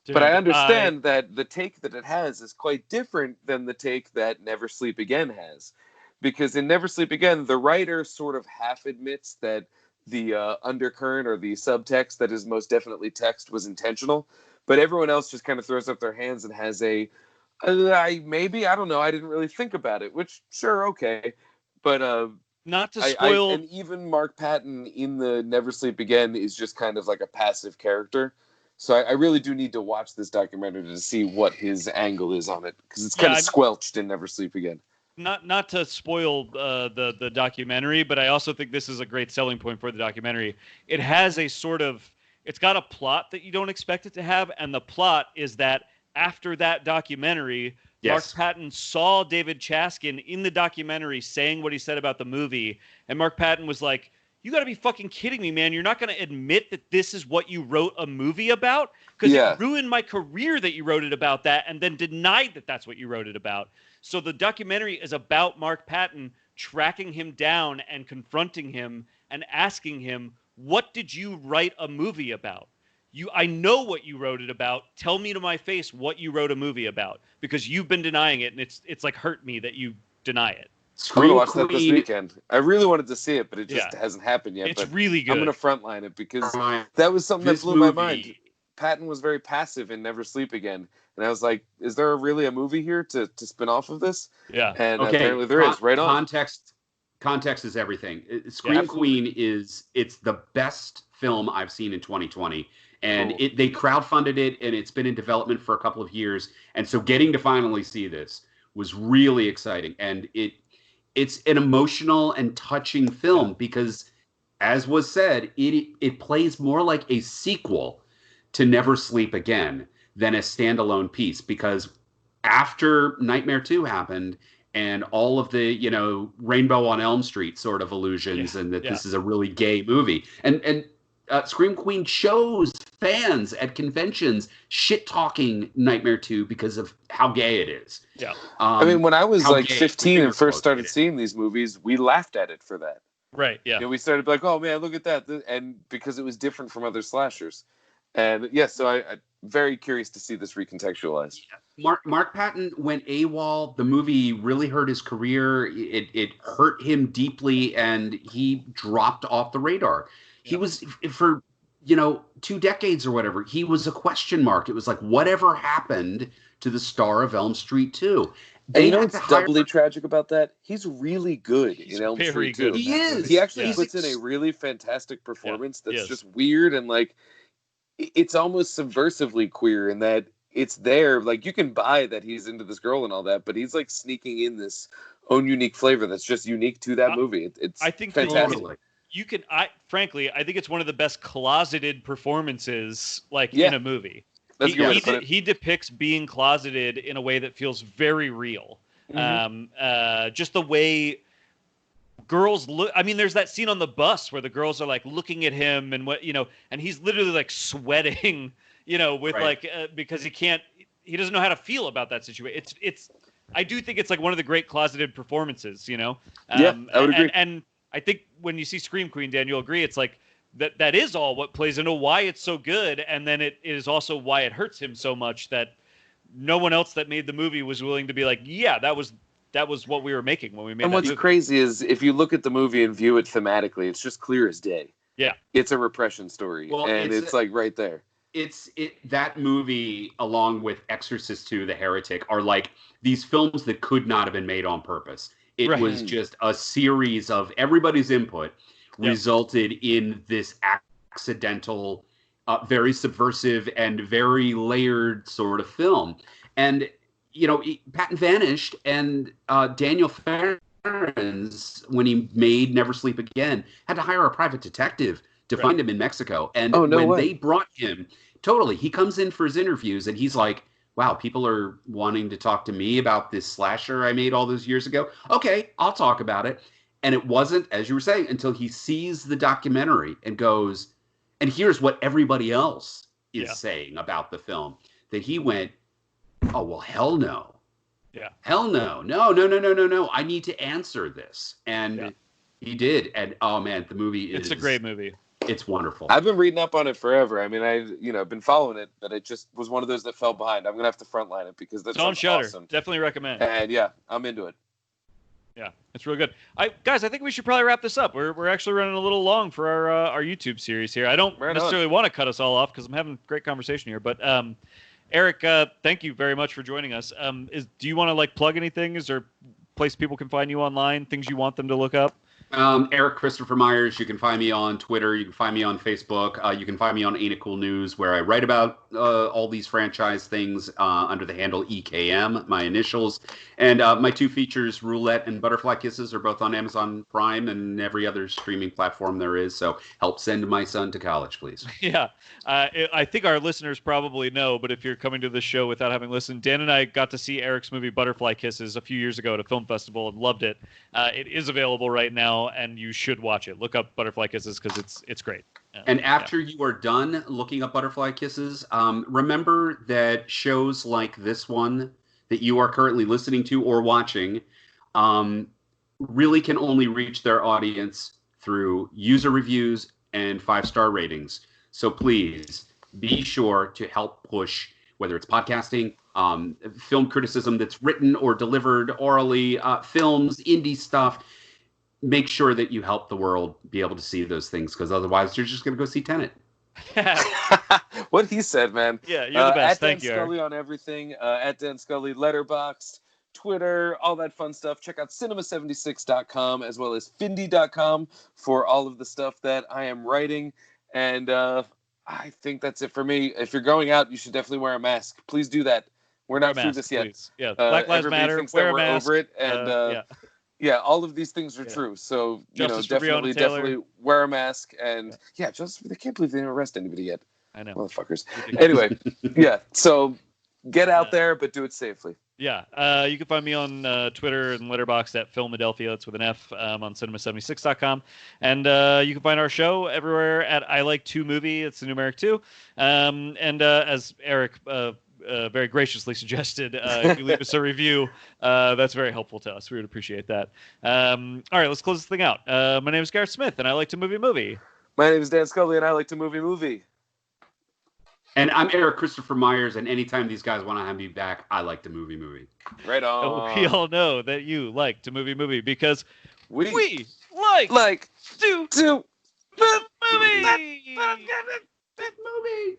Speaker 2: Dude, but I understand that the take that it has is quite different than the take that Never Sleep Again has. Because in Never Sleep Again, the writer sort of half admits that the undercurrent or the subtext that is most definitely text was intentional. But everyone else just kind of throws up their hands and has maybe, I don't know, I didn't really think about it. Which, sure, okay. But
Speaker 1: not to spoil...
Speaker 2: and even Mark Patton in the Never Sleep Again is just kind of like a passive character. So I really do need to watch this documentary to see what his angle is on it, because it's kind of squelched in Never Sleep Again.
Speaker 1: Not to spoil the documentary, but I also think this is a great selling point for the documentary. It has it's got a plot that you don't expect it to have, and the plot is that after that documentary, Mark Patton saw David Chaskin in the documentary saying what he said about the movie, and Mark Patton was like, "You got to be fucking kidding me, man. You're not going to admit that this is what you wrote a movie about? Because it ruined my career that you wrote it about that, and then denied that that's what you wrote it about." So the documentary is about Mark Patton tracking him down and confronting him and asking him, "What did you write a movie about? I know what you wrote it about. Tell me to my face what you wrote a movie about, because you've been denying it, and it's like hurt me that you deny it."
Speaker 2: I'm going to watch that this weekend. I really wanted to see it, but it just hasn't happened yet.
Speaker 1: It's really good.
Speaker 2: I'm going to frontline it, because that was something that blew my mind. Patton was very passive in Never Sleep Again. And I was like, is there really a movie here to spin off of this?
Speaker 1: Yeah.
Speaker 2: And apparently there is. Right on.
Speaker 3: Context is everything. Scream Queen it's the best film I've seen in 2020. And they crowdfunded it, and it's been in development for a couple of years. And so getting to finally see this was really exciting. And it's an emotional and touching film because, as was said, it plays more like a sequel to Never Sleep Again than a standalone piece, because after Nightmare 2 happened and all of the, Rainbow on Elm Street sort of illusions and that this is a really gay movie. And Scream Queen shows fans at conventions shit-talking Nightmare 2 because of how gay it is.
Speaker 1: Yeah.
Speaker 2: I mean, when I was like 15 and first started seeing these movies, we laughed at it for that.
Speaker 1: Right, yeah.
Speaker 2: We started like, oh man, look at that. And because it was different from other slashers. And so I'm very curious to see this recontextualized.
Speaker 3: Mark Patton went AWOL. The movie really hurt his career. It hurt him deeply, and he dropped off the radar. Yeah. He was, for 2 decades or whatever, he was a question mark. It was like, whatever happened to the star of Elm Street 2?
Speaker 2: And what's doubly tragic about that? He's really good in Elm Street 2.
Speaker 3: He is.
Speaker 2: He actually puts in a really fantastic performance that's just weird, and like, it's almost subversively queer in that it's there. Like, you can buy that he's into this girl and all that, but he's like sneaking in this own unique flavor that's just unique to that movie.
Speaker 1: I think
Speaker 2: fantastic.
Speaker 1: Frankly, I think it's one of the best closeted performances in a movie.
Speaker 2: That's a good way to put it.
Speaker 1: He depicts being closeted in a way that feels very real. Mm-hmm. Just the way girls look. I mean, there's that scene on the bus where the girls are like looking at him and and he's literally like sweating with because he doesn't know how to feel about that situation. I do think it's like one of the great closeted performances,
Speaker 2: I would agree.
Speaker 1: And I think when you see Scream Queen, Dan, you'll agree it's like that is all what plays into why it's so good, and then it is also why it hurts him so much that no one else that made the movie was willing to be like, yeah, that was what we were making when we made. And
Speaker 2: what's crazy is if you look at the movie and view it thematically, it's just clear as day.
Speaker 1: Yeah,
Speaker 2: it's a repression story, and it's like right there.
Speaker 3: That movie, along with Exorcist II, The Heretic, are like these films that could not have been made on purpose. It was just a series of everybody's input resulted in this accidental, very subversive and very layered sort of film. And, Patton vanished, and Daniel Farrens, when he made Never Sleep Again, had to hire a private detective to find him in Mexico. And they brought him, he comes in for his interviews, and he's like, wow, people are wanting to talk to me about this slasher I made all those years ago. Okay, I'll talk about it. And it wasn't, as you were saying, until he sees the documentary and goes, and here's what everybody else is saying about the film, that he went, oh, well, hell no.
Speaker 1: Yeah.
Speaker 3: Hell no. No. I need to answer this. And he did. And, oh, man, the movie
Speaker 1: It's a great movie.
Speaker 3: It's wonderful.
Speaker 2: I've been reading up on it forever. I mean, I've been following it, but it just was one of those that fell behind. I'm going to have to frontline it because that's
Speaker 1: on Shudder.
Speaker 2: Awesome.
Speaker 1: Definitely recommend.
Speaker 2: And I'm into it.
Speaker 1: Yeah, it's really good. Guys, I think we should probably wrap this up. We're actually running a little long for our YouTube series here. I don't necessarily want to cut us all off because I'm having a great conversation here. But Erik, thank you very much for joining us. Do you want to plug anything? Is there a place people can find you online? Things you want them to look up?
Speaker 3: Erik Kristopher Myers. You can find me on Twitter. You can find me on Facebook. You can find me on Ain't It Cool News, where I write about all these franchise things under the handle EKM, my initials. And my two features, Roulette and Butterfly Kisses, are both on Amazon Prime and every other streaming platform there is. So help send my son to college, please.
Speaker 1: Yeah. I think our listeners probably know, but if you're coming to this show without having listened, Dan and I got to see Erik's movie Butterfly Kisses a few years ago at a film festival and loved it. It is available right now, and you should watch it. Look up Butterfly Kisses because it's great.
Speaker 3: And after you are done looking up Butterfly Kisses, remember that shows like this one that you are currently listening to or watching really can only reach their audience through user reviews and 5-star ratings. So please be sure to help push, whether it's podcasting, film criticism that's written or delivered orally, films, indie stuff. Make sure that you help the world be able to see those things, because otherwise you're just going to go see Tenet.
Speaker 2: What he said, man.
Speaker 1: Yeah, you're the best. Thank you,
Speaker 2: Dan Scully on everything. At Dan Scully, Letterboxd, Twitter, all that fun stuff. Check out cinema76.com as well as findy.com for all of the stuff that I am writing. And I think that's it for me. If you're going out, you should definitely wear a mask. Please do that. We're not through this yet.
Speaker 1: Please. Yeah, Black Lives Matter. Wear a mask.
Speaker 2: Over it, and yeah, all of these things are true. So definitely wear a mask. And I can't believe they didn't arrest anybody yet.
Speaker 1: I know,
Speaker 2: motherfuckers. Anyway, so get out there, but do it safely.
Speaker 1: Yeah, you can find me on Twitter and Letterboxd at Philadelphia. That's with an F, on cinema76.com. And you can find our show everywhere at I Like 2 Movie. It's the numeric 2. And as Erik very graciously suggested, if you leave us a review, that's very helpful to us. We would appreciate that. All right, let's close this thing out. My name is Garrett Smith, and I like to movie.
Speaker 2: My name is Dan Scully, and I like to movie.
Speaker 3: And I'm Erik Kristopher Myers, and anytime these guys want to have me back, I like to movie.
Speaker 2: Right on.
Speaker 1: We all know that you like to movie because we
Speaker 2: like
Speaker 1: to
Speaker 2: movie.
Speaker 3: That movie.